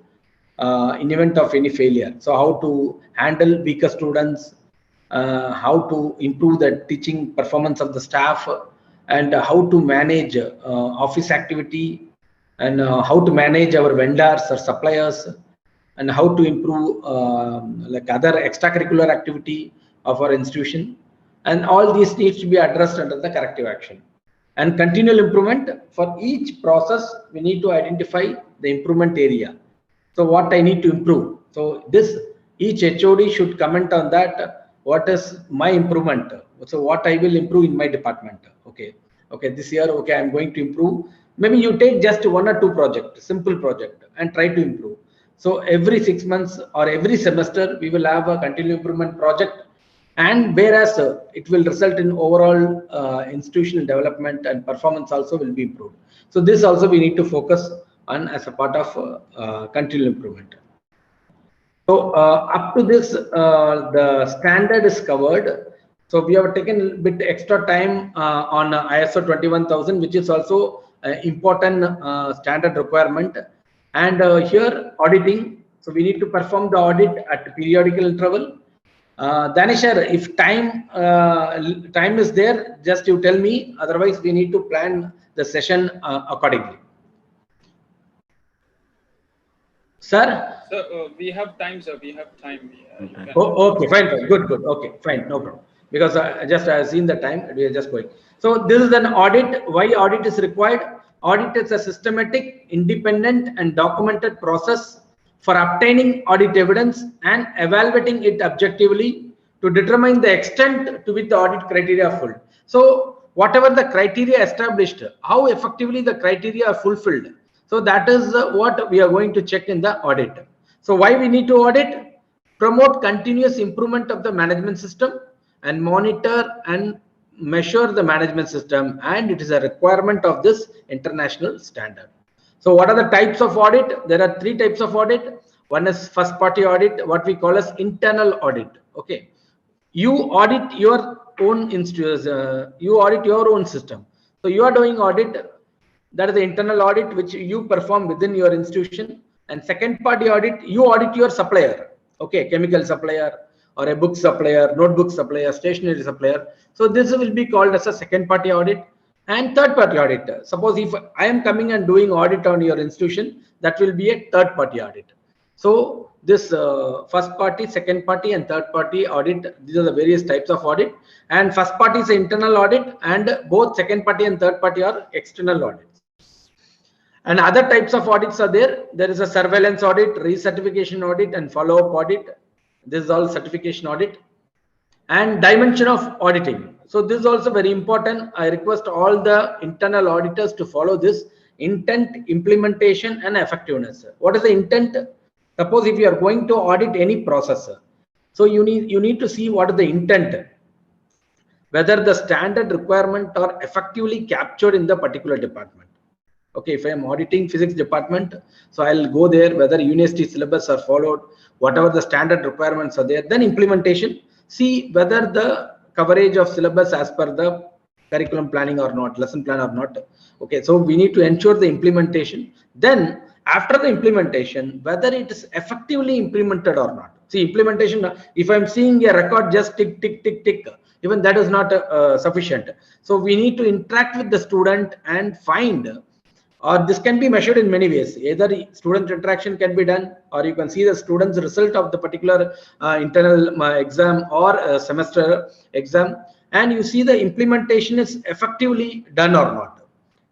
in event of any failure. So how to handle weaker students, how to improve the teaching performance of the staff, and how to manage office activity, and how to manage our vendors or suppliers, and how to improve other extracurricular activity of our institution. And all these needs to be addressed under the corrective action. And continual improvement, for each process we need to identify the improvement area. So what I need to improve. So this, each HOD should comment on that. What is my improvement? So what I will improve in my department. Okay, this year, okay, I'm going to improve. Maybe you take just 1 or 2 projects, simple project, and try to improve. So every 6 months or every semester, we will have a continual improvement project, and whereas it will result in overall institutional development and performance also will be improved. So this also we need to focus on as a part of continual improvement. So up to this, the standard is covered. So we have taken a bit extra time on ISO 21000, which is also important standard requirement. And here auditing, so we need to perform the audit at periodical interval. Danishar, if time is there, just you tell me, otherwise we need to plan the session accordingly. Sir? So we have time, sir. We have time. Okay, fine, good. Okay, fine, no problem. Because I have seen the time, we are just going. So this is an audit. Why audit is required? Audit is a systematic, independent and documented process for obtaining audit evidence and evaluating it objectively to determine the extent to which the audit criteria are fulfilled. So whatever the criteria established, how effectively the criteria are fulfilled. So that is what we are going to check in the audit. So why we need to audit? Promote continuous improvement of the management system and monitor and measure the management system, and it is a requirement of this international standard. So what are the types of audit? There are 3 types of audit. One is first party audit, what we call as internal audit. Okay, you audit your own institutions, you audit your own system. So you are doing audit, that is the internal audit which you perform within your institution. And second party audit, you audit your supplier. Okay, chemical supplier or a book supplier, notebook supplier, stationery supplier. So this will be called as a second party audit. And third party audit, suppose if I am coming and doing audit on your institution, that will be a third party audit. So this first party, second party and third party audit, these are the various types of audit. And first party is internal audit, and both second party and third party are external audits. And other types of audits are there. There is a surveillance audit, recertification audit and follow-up audit. This is all certification audit. And dimension of auditing. So this is also very important. I request all the internal auditors to follow this: intent, implementation and effectiveness. What is the intent? Suppose if you are going to audit any process, so you need to see what is the intent, whether the standard requirement are effectively captured in the particular department. Okay, if I am auditing physics department, so I'll go there whether university syllabus are followed, whatever the standard requirements are there. Then implementation, see whether the coverage of syllabus as per the curriculum planning or not, lesson plan or not. Okay, so we need to ensure the implementation. Then after the implementation, whether it is effectively implemented or not. See, implementation, if I'm seeing a record just tick tick tick tick, even that is not sufficient. So we need to interact with the student and find, or this can be measured in many ways. Either student interaction can be done, or you can see the student's result of the particular internal exam or semester exam, and you see the implementation is effectively done or not.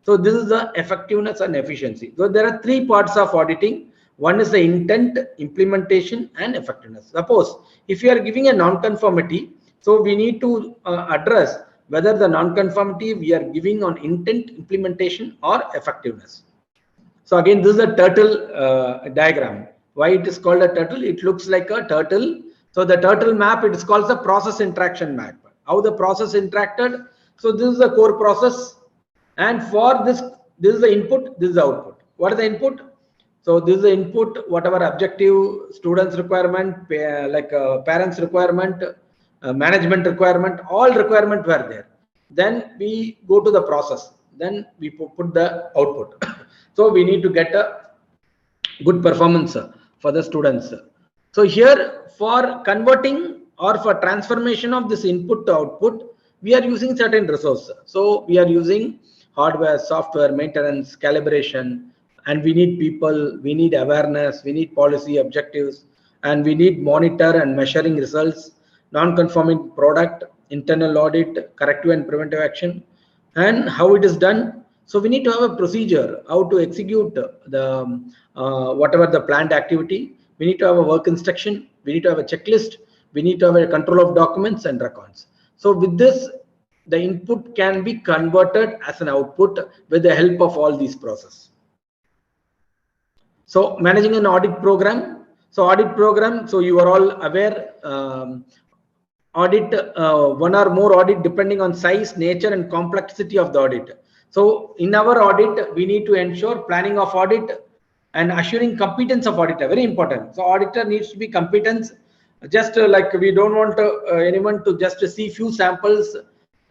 So this is the effectiveness and efficiency. So there are three parts of auditing. One is the intent, implementation, and effectiveness. Suppose if you are giving a non-conformity, so we need to address whether the non-conformity we are giving on intent, implementation, or effectiveness. So again, this is a turtle diagram. Why it is called a turtle? It looks like a turtle. So the turtle map, it is called the process interaction map. How the process interacted. So this is the core process, and for this is the input, this is the output. What is the input? So this is the input, whatever objective, students requirement, parents requirement, management requirement, all requirement were there. Then we go to the process, then we put the output. So we need to get a good performance for the students. So here for converting or for transformation of this input to output, we are using certain resources. So we are using hardware, software, maintenance, calibration, and we need people, we need awareness, we need policy objectives, and we need monitor and measuring results, non-conforming product, internal audit, corrective and preventive action, and how it is done. So we need to have a procedure how to execute the whatever the planned activity. We need to have a work instruction, we need to have a checklist, we need to have a control of documents and records. So with this, the input can be converted as an output with the help of all these processes. So managing an audit program. So audit program, so you are all aware, audit, one or more audit depending on size, nature, and complexity of the audit. So in our audit, we need to ensure planning of audit and assuring competence of auditor, very important. So auditor needs to be competence. Just like we don't want anyone to just see few samples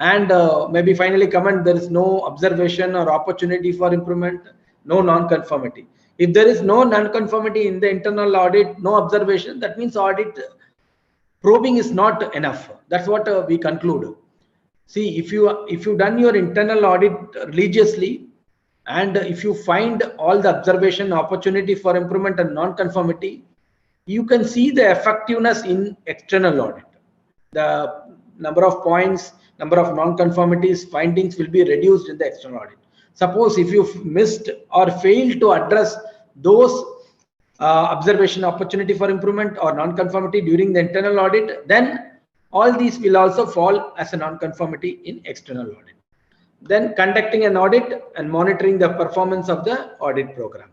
and maybe finally comment there is no observation or opportunity for improvement, no non-conformity. If there is no non-conformity in the internal audit, no observation, that means audit probing is not enough. That's what we conclude. See, if you done your internal audit religiously, and if you find all the observation, opportunity for improvement and non-conformity, you can see the effectiveness in external audit. The number of points, number of non-conformities, findings will be reduced in the external audit. Suppose if you missed or failed to address those observation, opportunity for improvement or non-conformity during the internal audit, then all these will also fall as a non-conformity in external audit. Then conducting an audit and monitoring the performance of the audit program.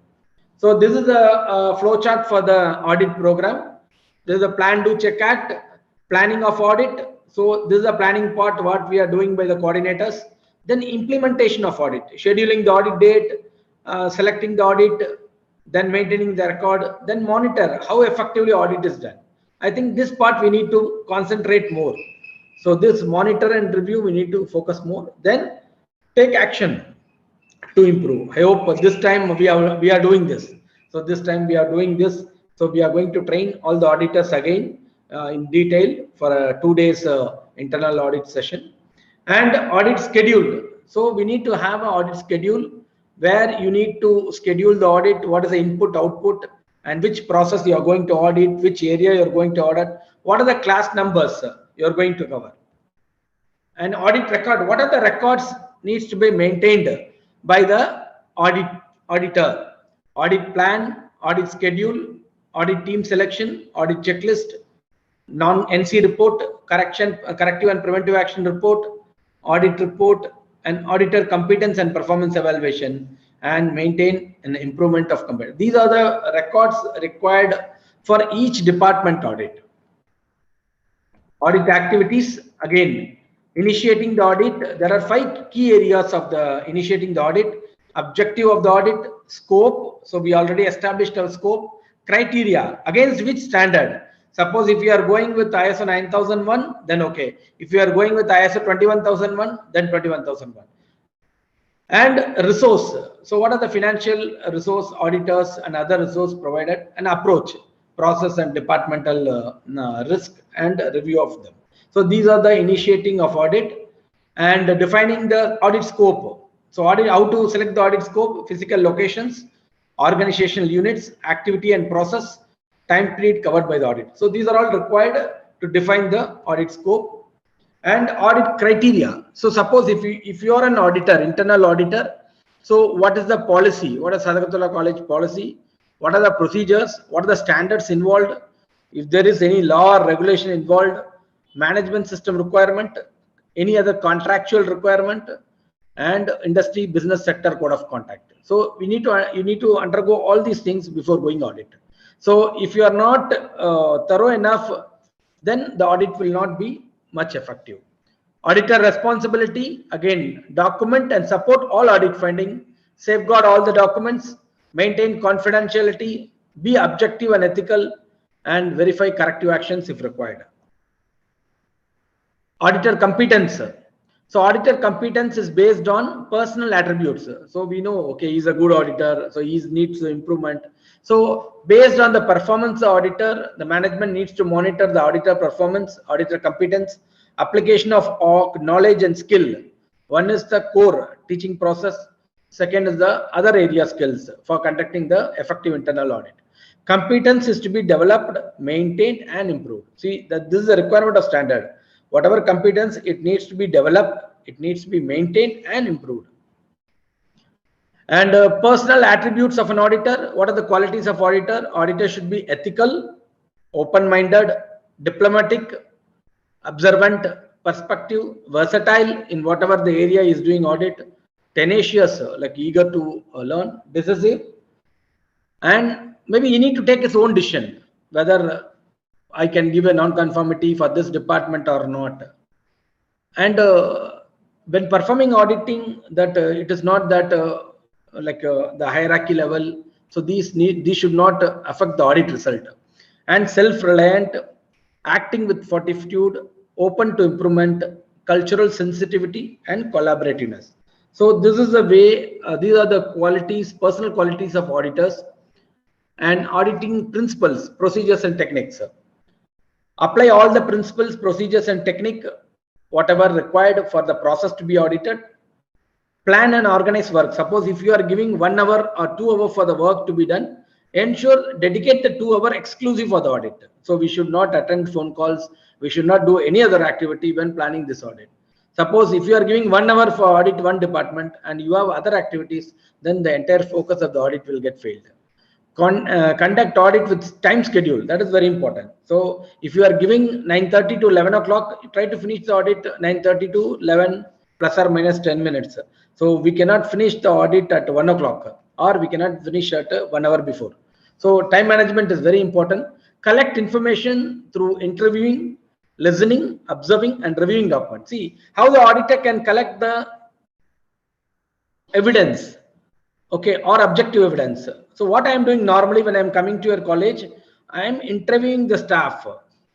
So this is a flow chart for the audit program. This is a plan, do, check, act, planning of audit. So this is the planning part, what we are doing by the coordinators. Then implementation of audit, scheduling the audit date, selecting the audit, then maintaining the record, then monitor how effectively audit is done. I think this part we need to concentrate more. So this monitor and review, we need to focus more. Then take action to improve. I hope this time we are doing this. So this time we are doing this. So we are going to train all the auditors again in detail for a 2 days internal audit session. And audit schedule. So we need to have an audit schedule where you need to schedule the audit, what is the input, output, and which process you are going to audit, which area you are going to audit, what are the class numbers you are going to cover. And audit record, what are the records needs to be maintained by the auditor. Audit plan, audit schedule, audit team selection, audit checklist, non-NC report, corrective and preventive action report, audit report, and auditor competence and performance evaluation, and maintain an improvement of competence. These are the records required for each department audit. Audit activities, again, initiating the audit. There are 5 key areas of the initiating the audit. Objective of the audit, scope. So we already established our scope. Criteria, against which standard. Suppose if you are going with ISO 9001, then okay. If you are going with ISO 21001, then 21001. And resource. So what are the financial resource, auditors and other resource provided, and approach, process and departmental risk and review of them. So these are the initiating of audit and defining the audit scope. So audit, how to select the audit scope, physical locations, organizational units, activity and process, time period covered by the audit. So these are all required to define the audit scope. And audit criteria. So suppose if you are an auditor, internal auditor, so what is the policy? What is Sadakathullah College policy? What are the procedures? What are the standards involved? If there is any law or regulation involved, management system requirement, any other contractual requirement, and industry business sector code of conduct. So you need to undergo all these things before going audit. So if you are not thorough enough, then the audit will not be much effective. Auditor responsibility, again, document and support all audit finding, safeguard all the documents, maintain confidentiality, be objective and ethical, and verify corrective actions if required. Auditor competence. So auditor competence is based on personal attributes. So we know, okay, he's a good auditor, so he needs improvement. So based on the performance of auditor, the management needs to monitor the auditor performance, auditor competence, application of knowledge and skill. One is the core teaching process. Second is the other area skills for conducting the effective internal audit. Competence is to be developed, maintained, and improved. See that this is a requirement of standard. Whatever competence, it needs to be developed, it needs to be maintained and improved. And personal attributes of an auditor. What are the qualities of auditor? Auditor should be ethical, open-minded, diplomatic, observant, perspective, versatile in whatever the area is doing audit, tenacious, like eager to learn, decisive, and maybe you need to take his own decision whether I can give a non-conformity for this department or not. And when performing auditing, that it is not that the hierarchy level. So these should not affect the audit result. And self-reliant, acting with fortitude, open to improvement, cultural sensitivity, and collaborativeness. So this is the way. These are the qualities, personal qualities of auditors. And auditing principles, procedures, and techniques. Apply all the principles, procedures, and technique, whatever required for the process to be audited. Plan and organize work. Suppose if you are giving 1 hour or 2 hours for the work to be done, ensure dedicate the 2 hours exclusive for the audit. So we should not attend phone calls. We should not do any other activity when planning this audit. Suppose if you are giving 1 hour for audit one department and you have other activities, then the entire focus of the audit will get failed. Conduct audit with time schedule. That is very important. So if you are giving 9:30 to 11 o'clock, try to finish the audit 9:30 to 11 plus or minus 10 minutes. So we cannot finish the audit at 1 o'clock or we cannot finish at 1 hour before. So time management is very important. Collect information through interviewing, listening, observing, and reviewing documents. See how the auditor can collect the evidence, okay, or objective evidence. So what I am doing normally when I am coming to your college, I am interviewing the staff.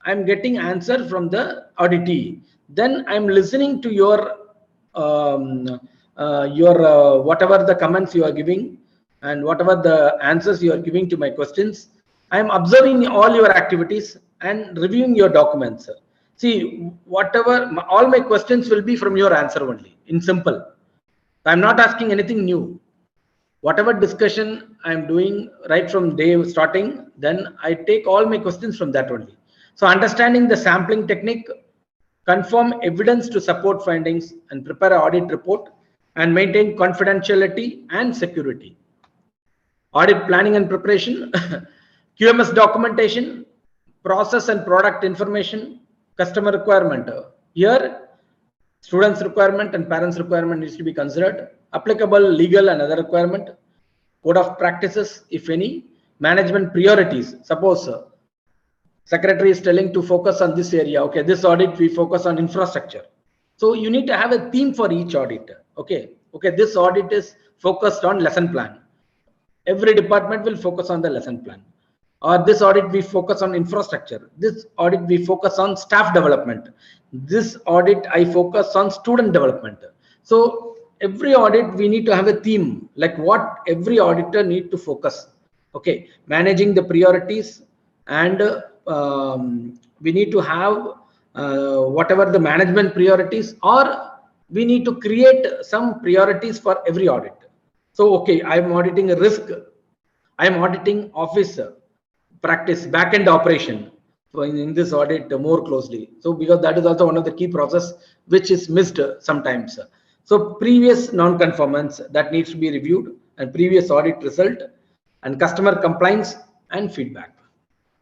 I am getting answer from the auditee. Then I am listening to your whatever the comments you are giving and whatever the answers you are giving to my questions. I am observing all your activities and reviewing your documents. See, all my questions will be from your answer only, in simple. I am not asking anything new. Whatever discussion I am doing right from day starting, then I take all my questions from that only. So understanding the sampling technique, confirm evidence to support findings, and prepare an audit report, and maintain confidentiality and security. Audit planning and preparation, QMS documentation, process and product information, customer requirement. Here, students' requirement and parents' requirement needs to be considered. applicable legal and other requirement, code of practices, if any, management priorities. Suppose secretary is telling to focus on this area. Okay, this audit we focus on infrastructure. So you need to have a theme for each audit. Okay, this audit is focused on lesson plan. Every department will focus on the lesson plan. Or this audit we focus on infrastructure. This audit we focus on staff development. This audit I focus on student development. So every audit we need to have a theme, like what every auditor need to focus. Okay, managing the priorities, and we need to have whatever the management priorities, or we need to create some priorities for every audit. So okay, I'm auditing a risk, I'm auditing office practice, back-end operation in this audit more closely. So because that is also one of the key process which is missed sometimes. So previous non-conformance that needs to be reviewed, and previous audit result, and customer compliance and feedback.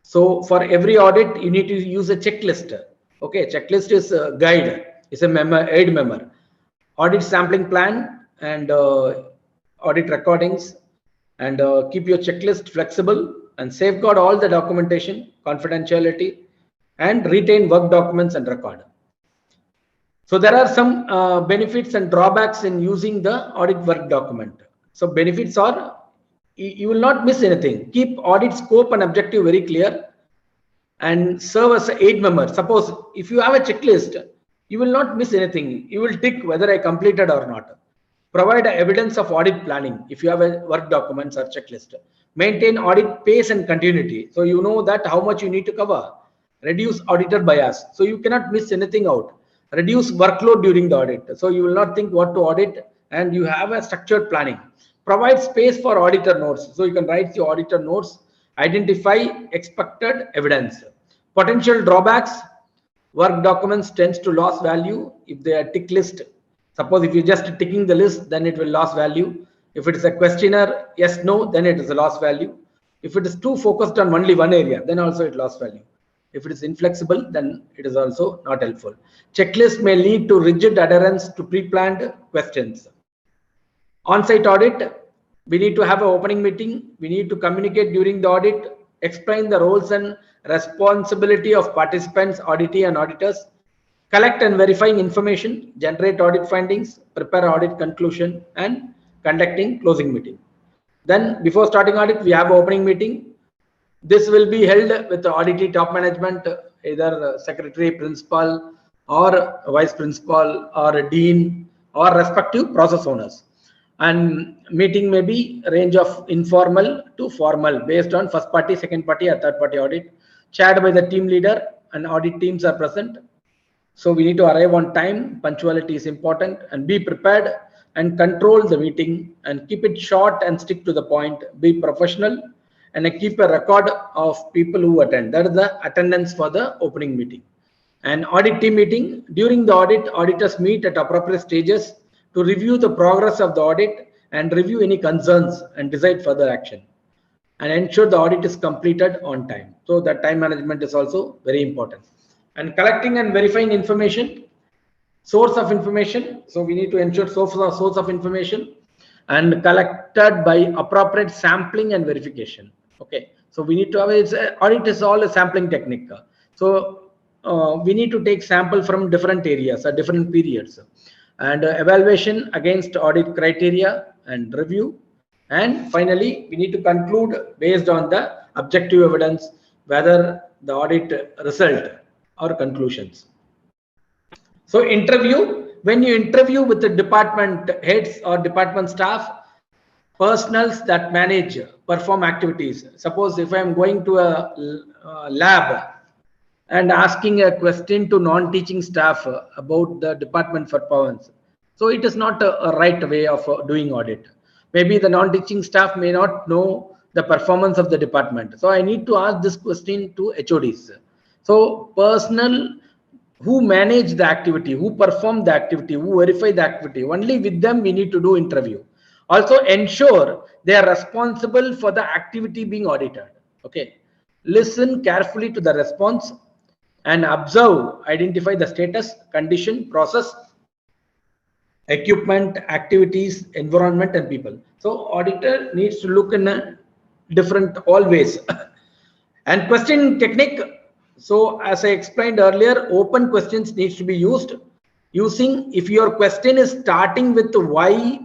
So for every audit, you need to use a checklist. Okay, checklist is a guide, is a member, aid member. Audit sampling plan and audit recordings, and keep your checklist flexible and safeguard all the documentation, confidentiality, and retain work documents and record. So there are some benefits and drawbacks in using the audit work document. So benefits are, you will not miss anything. Keep audit scope and objective very clear, and serve as an aid member. Suppose if you have a checklist, you will not miss anything. You will tick whether I completed or not. Provide evidence of audit planning if you have a work documents or checklist. Maintain audit pace and continuity. So you know that how much you need to cover. Reduce auditor bias. So you cannot miss anything out. Reduce workload during the audit. So you will not think what to audit, and you have a structured planning. Provide space for auditor notes. So you can write your auditor notes. Identify expected evidence. Potential drawbacks. Work documents tends to lose value if they are tick list. Suppose if you're just ticking the list, then it will lose value. If it is a questionnaire, yes, no, then it is a loss value. If it is too focused on only one area, then also it lost value. If it is inflexible, then it is also not helpful. Checklist may lead to rigid adherence to pre-planned questions. On-site audit, we need to have an opening meeting. We need to communicate during the audit, explain the roles and responsibility of participants, auditee and auditors, collect and verifying information, generate audit findings, prepare audit conclusion, and conducting closing meeting. Then before starting audit, we have an opening meeting. This will be held with the auditee top management, either secretary, principal, or vice principal, or a dean, or respective process owners. And meeting may be range of informal to formal based on first party, second party, or third party audit, chaired by the team leader, and audit teams are present. So we need to arrive on time. Punctuality is important, and be prepared and control the meeting, and keep it short and stick to the point. Be professional, and keep a record of people who attend. That is the attendance for the opening meeting. And audit team meeting. During the audit, auditors meet at appropriate stages to review the progress of the audit and review any concerns and decide further action, and ensure the audit is completed on time. So that time management is also very important. And collecting and verifying information, source of information. So we need to ensure source of information and collected by appropriate sampling and verification. Okay, so we need to have audit is all a sampling technique. So we need to take sample from different areas at different periods, and evaluation against audit criteria and review. And finally, we need to conclude based on the objective evidence whether the audit result or conclusions. So interview, when you interview with the department heads or department staff, personals that manage, perform activities. Suppose if I'm going to a lab and asking a question to non-teaching staff about the department performance, so it is not a right way of doing audit. Maybe the non-teaching staff may not know the performance of the department. So I need to ask this question to HODs. So personnel who manage the activity, who perform the activity, who verify the activity, only with them we need to do interview. Also ensure they are responsible for the activity being audited. Okay, listen carefully to the response and observe, identify the status, condition, process, equipment, activities, environment, and people. So auditor needs to look in a different always. And question technique. So as I explained earlier, open questions needs to be used. Using, if your question is starting with why,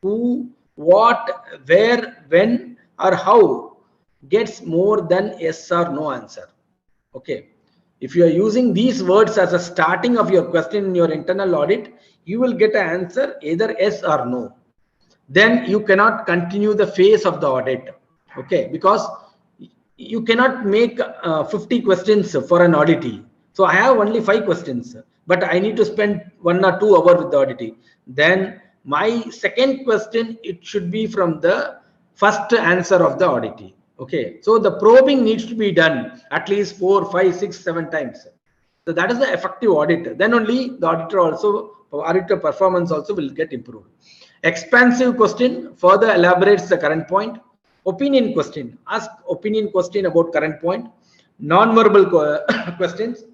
who, what, where, when, or how, gets more than yes or no answer. Okay. If you are using these words as a starting of your question in your internal audit, you will get an answer either yes or no. Then you cannot continue the phase of the audit. Okay, because you cannot make 50 questions for an auditee. So I have only 5 questions, but I need to spend 1 or 2 hours with the auditee. Then my second question, it should be from the first answer of the auditee. Okay, so the probing needs to be done at least 4, 5, 6, 7 times. So that is the effective audit. Then only the auditor performance also will get improved. Expansive question further elaborates the current point. Opinion question, ask opinion question about current point. Non-verbal questions,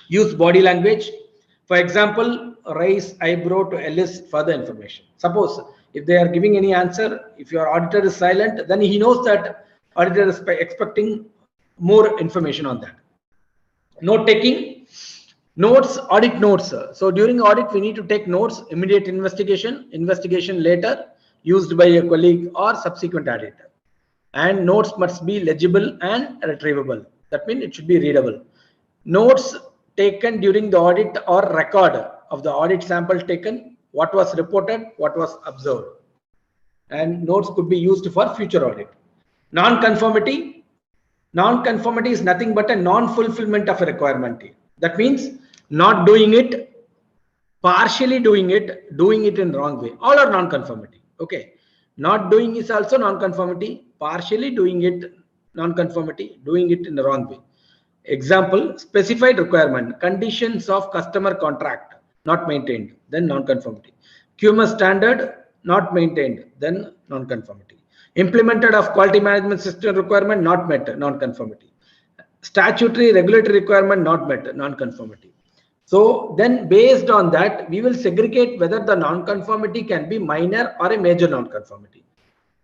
use body language. For example, raise eyebrow to elicit further information. Suppose if they are giving any answer, if your auditor is silent, then he knows that auditor is expecting more information on that. Note taking, notes, audit notes. So during audit, we need to take notes, immediate investigation, investigation later, used by a colleague or subsequent auditor. And notes must be legible and retrievable. That means it should be readable. Notes taken during the audit or record of the audit sample taken, what was reported, what was observed. And notes could be used for future audit. Non-conformity. Non-conformity is nothing but a non-fulfillment of a requirement. That means not doing it, partially doing it in wrong way. All are non-conformity. Okay. Not doing is also non-conformity. Partially doing it, non-conformity. Doing it in the wrong way. Example, specified requirement, conditions of customer contract not maintained, then non-conformity. QMS standard not maintained, then non-conformity. Implemented of quality management system requirement not met, non-conformity. Statutory regulatory requirement not met, non-conformity. So then based on that, we will segregate whether the non-conformity can be minor or a major non-conformity.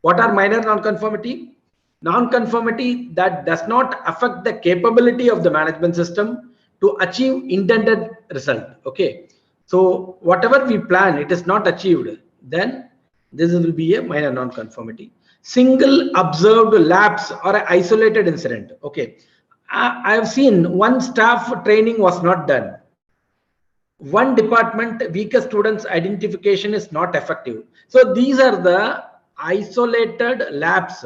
What are minor non-conformity? Non-conformity that does not affect the capability of the management system to achieve intended result. Okay. So whatever we plan, it is not achieved, then this will be a minor non-conformity. Single observed lapse or an isolated incident. Okay. I have seen one staff training was not done. One department weaker students identification is not effective. So these are the isolated lapse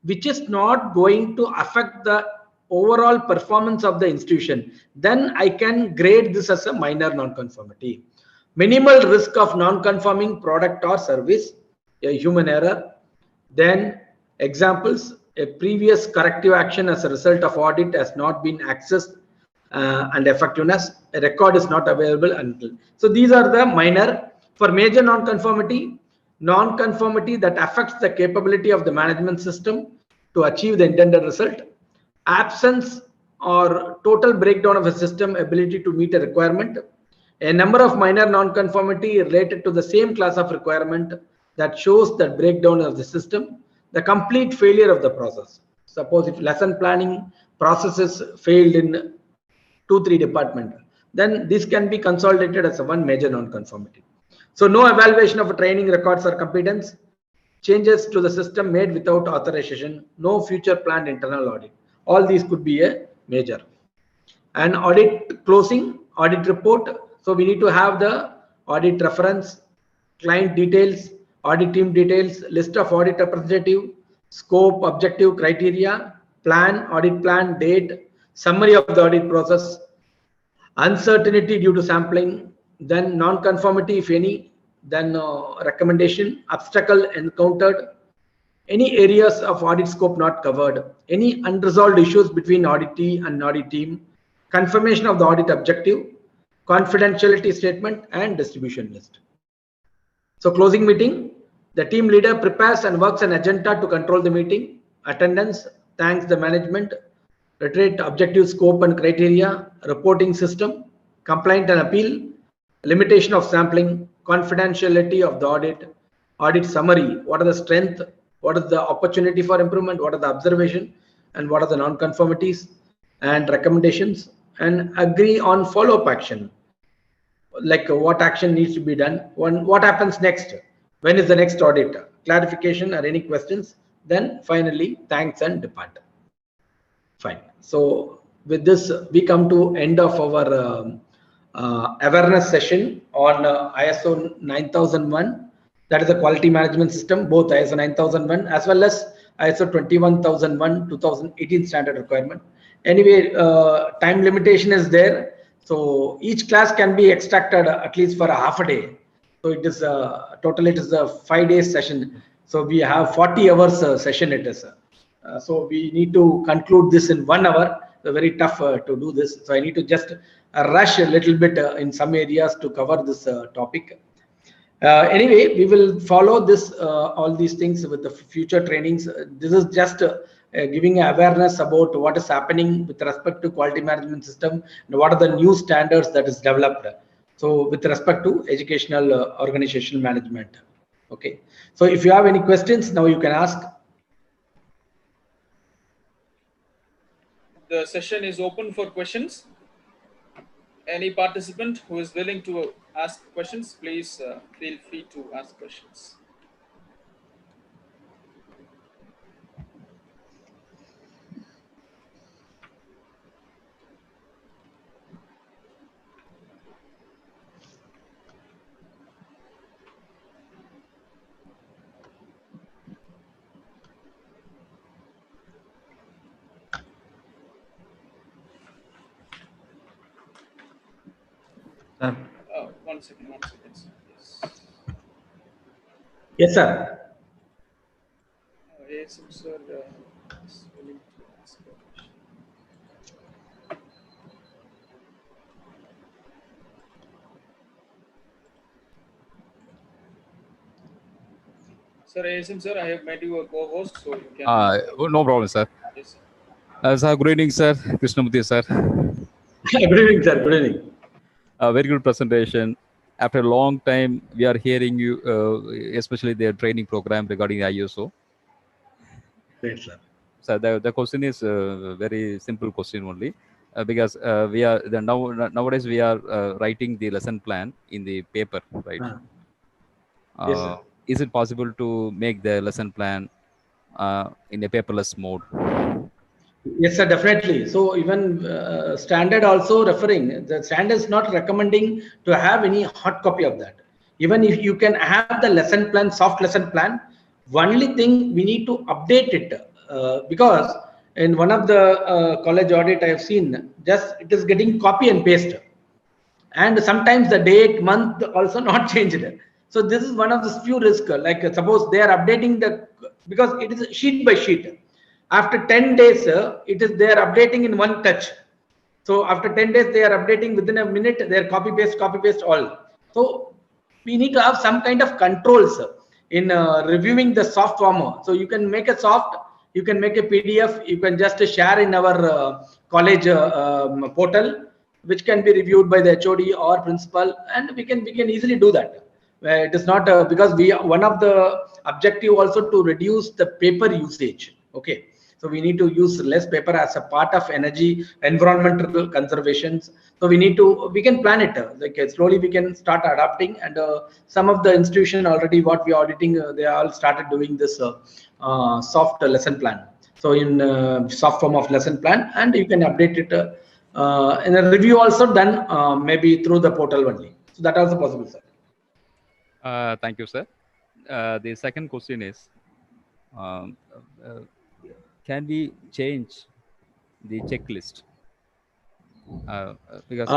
which is not going to affect the overall performance of the institution. Then I can grade this as a minor non-conformity. Minimal risk of non-conforming product or service, a human error. Then examples, a previous corrective action as a result of audit has not been accessed and effectiveness, a record is not available until. So these are the minor. For major non-conformity, non-conformity that affects the capability of the management system to achieve the intended result, absence or total breakdown of a system ability to meet a requirement, a number of minor non-conformity related to the same class of requirement that shows the breakdown of the system, the complete failure of the process. Suppose if lesson planning processes failed in 2-3 department, then this can be consolidated as a one major non-conformity. So no evaluation of training records or competence, changes to the system made without authorization, no future planned internal audit. All these could be a major. And audit closing, audit report. So we need to have the audit reference, client details, audit team details, list of audit representative, scope, objective, criteria, plan, audit plan, date, summary of the audit process, uncertainty due to sampling, then non-conformity if any, then recommendation, obstacle encountered, any areas of audit scope not covered, any unresolved issues between auditee and audit team, confirmation of the audit objective, confidentiality statement, and distribution list. So closing meeting, the team leader prepares and works an agenda to control the meeting, attendance, thanks the management, reiterate objective, scope and criteria, reporting system, complaint and appeal, limitation of sampling, confidentiality of the audit summary, what are the strength, what is the opportunity for improvement, what are the observation, and what are the non-conformities and recommendations, and agree on follow-up action, like what action needs to be done, what happens next, when is the next audit, clarification or any questions, then finally thanks and depart. Fine. So with this, we come to end of our awareness session on ISO 9001, that is the quality management system, both ISO 9001 as well as ISO 21001 2018 standard requirement. Anyway, time limitation is there, so each class can be extracted at least for a half a day. So it is total, it is a 5-day session. So we have 40 hours session it is. So we need to conclude this in 1 hour. It's very tough to do this. So I need to just rush a little bit in some areas to cover this topic. Anyway, we will follow this all these things with the future trainings. This is just giving awareness about what is happening with respect to quality management system and what are the new standards that is developed. So with respect to educational organizational management. Okay. So if you have any questions, now you can ask. The session is open for questions. Any participant who is willing to ask questions, please feel free to ask questions. Sir. One second. Yes. Yes, sir. Yes, sir. Is willing to ask a question. Sir, ASM sir, I have made you a co-host, so you can. No problem, sir. Yes, sir. Sir, good evening, sir. Krishnamurthy, sir. Good evening, sir. Good evening. Very good presentation. After a long time, we are hearing you, especially their training program regarding ISO. Great, sir. So the question is a very simple question only, because we are nowadays we are writing the lesson plan in the paper, right? Yes, sir. Is it possible to make the lesson plan in a paperless mode? Yes, sir, definitely. So even standard also referring, the standard is not recommending to have any hard copy of that. Even if you can have the lesson plan, soft lesson plan, only thing we need to update it because in one of the college audit I have seen, just it is getting copy and paste. And sometimes the date, month also not changed. So this is one of the few risks. Like suppose they are updating because it is sheet by sheet. After 10 days, it is they are updating in one touch. So after 10 days, they are updating within a minute. They are copy paste all. So we need to have some kind of controls in reviewing the soft form. So you can make a soft, you can make a PDF, you can just share in our college portal, which can be reviewed by the HOD or principal, and we can easily do that. It is not because one of the objective also to reduce the paper usage. Okay. So we need to use less paper as a part of energy, environmental conservations. So we can plan it. Like slowly we can start adapting, and some of the institution already what we are auditing, they all started doing this soft lesson plan. So in soft form of lesson plan, and you can update it in a review also done maybe through the portal only. So that also possible, sir. Thank you, sir. The second question is, can we change the checklist? Because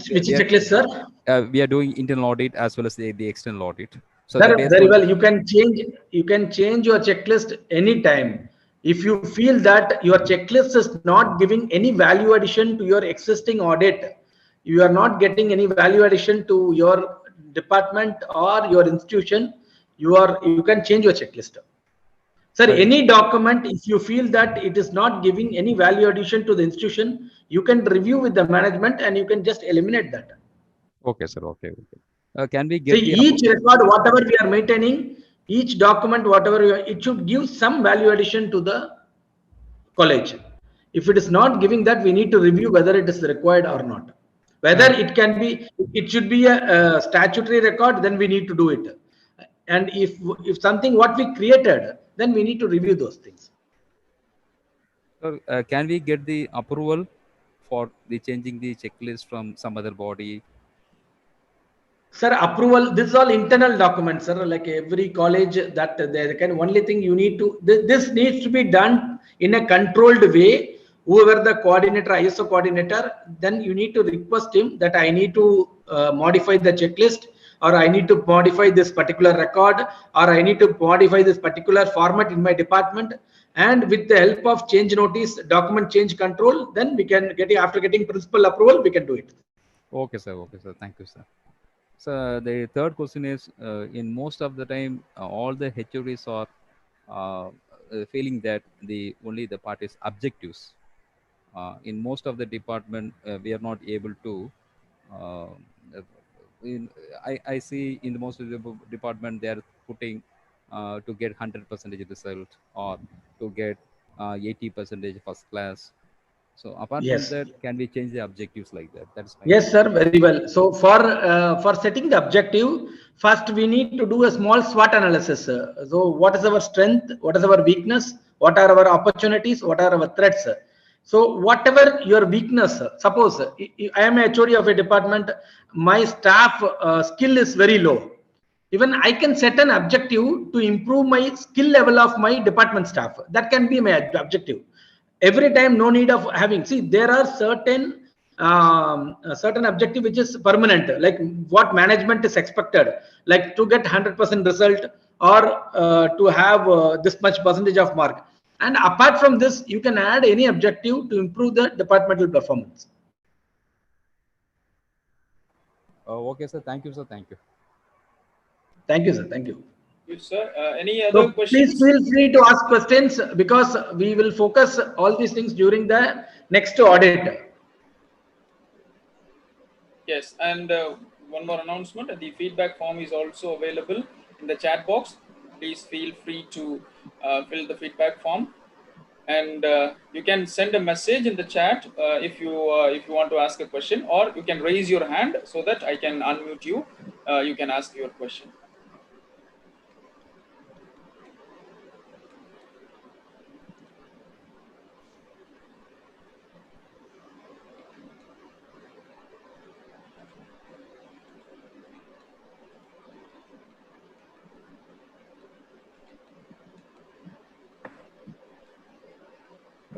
which checklist, sir? We are doing internal audit as well as the external audit. So very well, you can change your checklist anytime. If you feel that your checklist is not giving any value addition to your existing audit, you are not getting any value addition to your department or your institution, you can change your checklist. Sir, any document, if you feel that it is not giving any value addition to the institution, you can review with the management and you can just eliminate that. Okay, sir. Okay. Can we See, get the each record, whatever we are maintaining, each document, whatever it should give some value addition to the college. If it is not giving that, we need to review whether it is required or not. Whether it can be, it should be a statutory record, then we need to do it. And if something what we created, then we need to review those things. Can we get the approval for the changing the checklist from some other body? Sir, approval, this is all internal documents, sir. Like every college that they can, only thing you need to, this needs to be done in a controlled way. Whoever the coordinator, ISO coordinator, then you need to request him that I need to modify the checklist, or I need to modify this particular record, or I need to modify this particular format in my department. And with the help of change notice, document change control, then we can get it. After getting principal approval, we can do it. Okay, sir. Okay, sir. Thank you, sir. So the third question is, in most of the time, all the HODs are feeling that only the part is objectives. In most of the department, we are not able to. Uh, I see in the most of the department they are putting to get 100% result, or to get 80% first class. So apart from Yes. that, can we change the objectives like that? That's my Yes, sir, very well. So for setting the objective, first we need to do a small SWOT analysis. So what is our strength? What is our weakness? What are our opportunities? What are our threats? So whatever your weakness, suppose I am a HOD of a department, my staff skill is very low. Even I can set an objective to improve my skill level of my department staff. That can be my objective. Every time, no need of having, see, there are certain certain objective which is permanent, like what management is expected, like to get 100% result, or to have this much percentage of mark. And apart from this, you can add any objective to improve the departmental performance. okay, sir. Thank you, sir. Thank you. Thank you, sir. Thank you. You, sir. Any other So questions? please feel free to ask questions, because we will focus all these things during the next audit. Yes, and one more announcement, the feedback form is also available in the chat box. Please feel free to fill the feedback form, and you can send a message in the chat if you want to ask a question, or you can raise your hand so that I can unmute you. You can ask your question.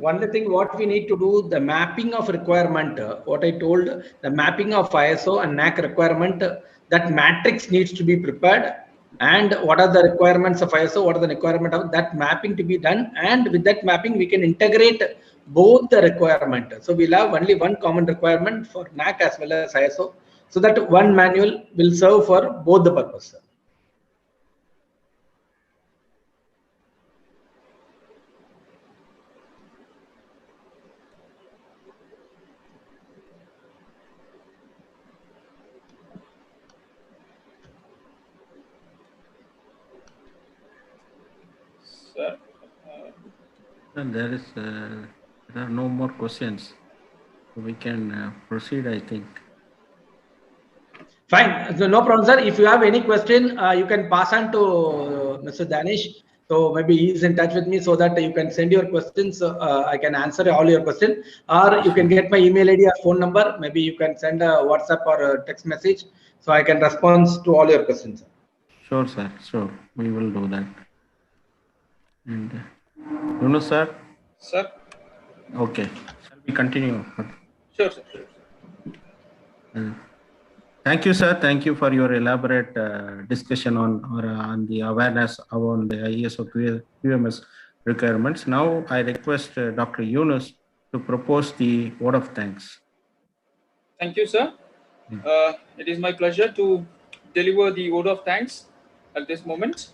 Only thing what we need to do, the mapping of requirement, what I told, the mapping of ISO and NAC requirement, that matrix needs to be prepared. And what are the requirements of ISO, what are the requirement of that mapping to be done. And with that mapping, we can integrate both the requirement. So we'll have only one common requirement for NAC as well as ISO, so that one manual will serve for both the purpose. Sir, And there are no more questions. We can proceed, I think. Fine. So no problem, sir. If you have any question, you can pass on to Mr. Danish. So maybe he is in touch with me, so that you can send your questions. I can answer all your questions, or you can get my email ID or phone number. Maybe you can send a WhatsApp or a text message, so I can respond to all your questions. Sure, sir. Sure. We will do that. And Yunus, sir? Sir? Okay. Shall we continue? Sure, sir. Thank you, sir. Thank you for your elaborate discussion on the awareness around the ISO QMS requirements. Now, I request Dr. Yunus to propose the vote of thanks. Thank you, sir. It is my pleasure to deliver the vote of thanks at this moment.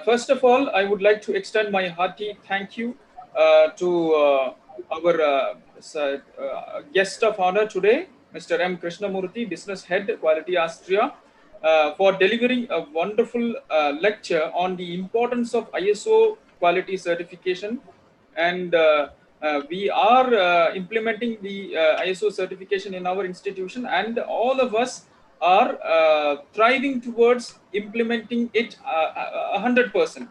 First of all, I would like to extend my hearty thank you to our guest of honor today, Mr. M. Krishnamurthy, Business Head, Quality Austria, for delivering a wonderful lecture on the importance of ISO quality certification. And we are implementing the ISO certification in our institution, and all of us are thriving towards implementing it 100%.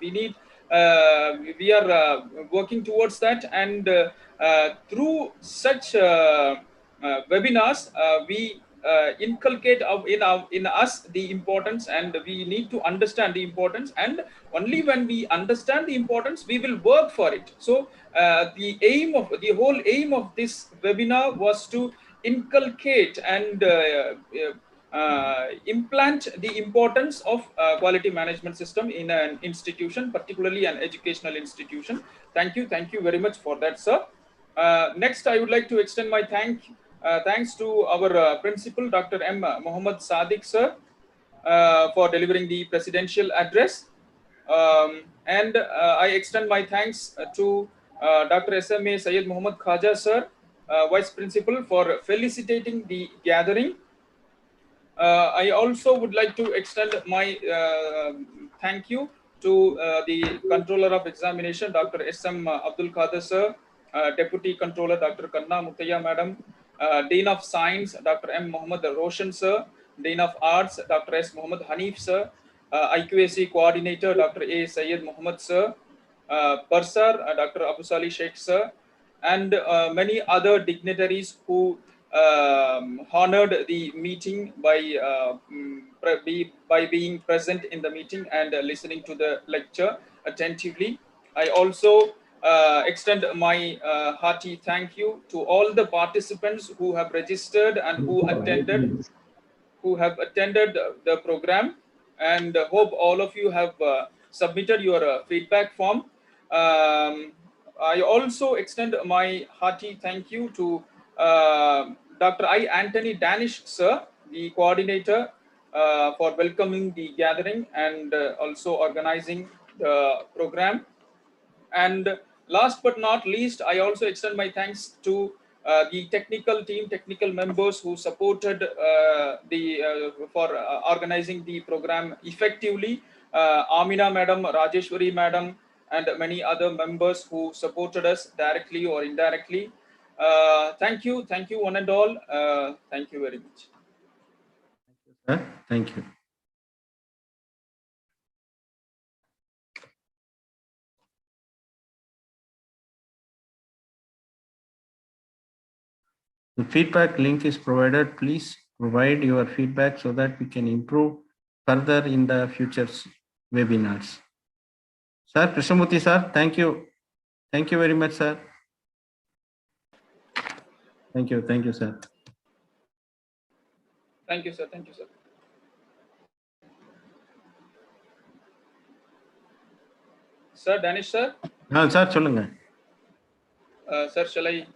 We are working towards that, and through such webinars, we inculcate in us the importance, and we need to understand the importance, and only when we understand the importance we will work for it. So the whole aim of this webinar was to inculcate and implant the importance of quality management system in an institution, particularly an educational institution. Thank you very much for that, sir. Next, I would like to extend my thanks to our principal, Dr. M. Muhammad Sadiq, sir, for delivering the presidential address. And I extend my thanks to Dr. S.M.A. Syed Muhammad Khaja, sir, Vice Principal, for felicitating the gathering. I also would like to extend my thank you to the Controller of Examination, Dr. S.M. Abdul Qadir, sir, Deputy Controller, Dr. Kanna Mutaya, madam, Dean of Science, Dr. M. Muhammad Roshan, sir, Dean of Arts, Dr. S. Muhammad Hanif, sir, IQAC Coordinator, Dr. A. Syed Muhammad, sir, Bursar, Dr. Abu Salih Sheikh, sir, and many other dignitaries who honored the meeting by being present in the meeting and listening to the lecture attentively. I also extend my hearty thank you to all the participants who have registered and who have attended the program, and hope all of you have submitted your feedback form. I also extend my hearty thank you to Dr. I. Anthony Danish, sir, the coordinator, for welcoming the gathering and also organizing the program. And last but not least, I also extend my thanks to the technical members who supported for organizing the program effectively. Amina madam, Rajeshwari madam, and many other members who supported us directly or indirectly. Thank you one and all. Thank you very much. Sir, thank you. The feedback link is provided. Please provide your feedback so that we can improve further in the future webinars. Sir, Krishnamurthy sir, thank you. Thank you very much, sir. Thank you, sir. Thank you, sir. Thank you, sir. Sir, Danish sir. Sir, சொல்லுங்க. Sir, shall I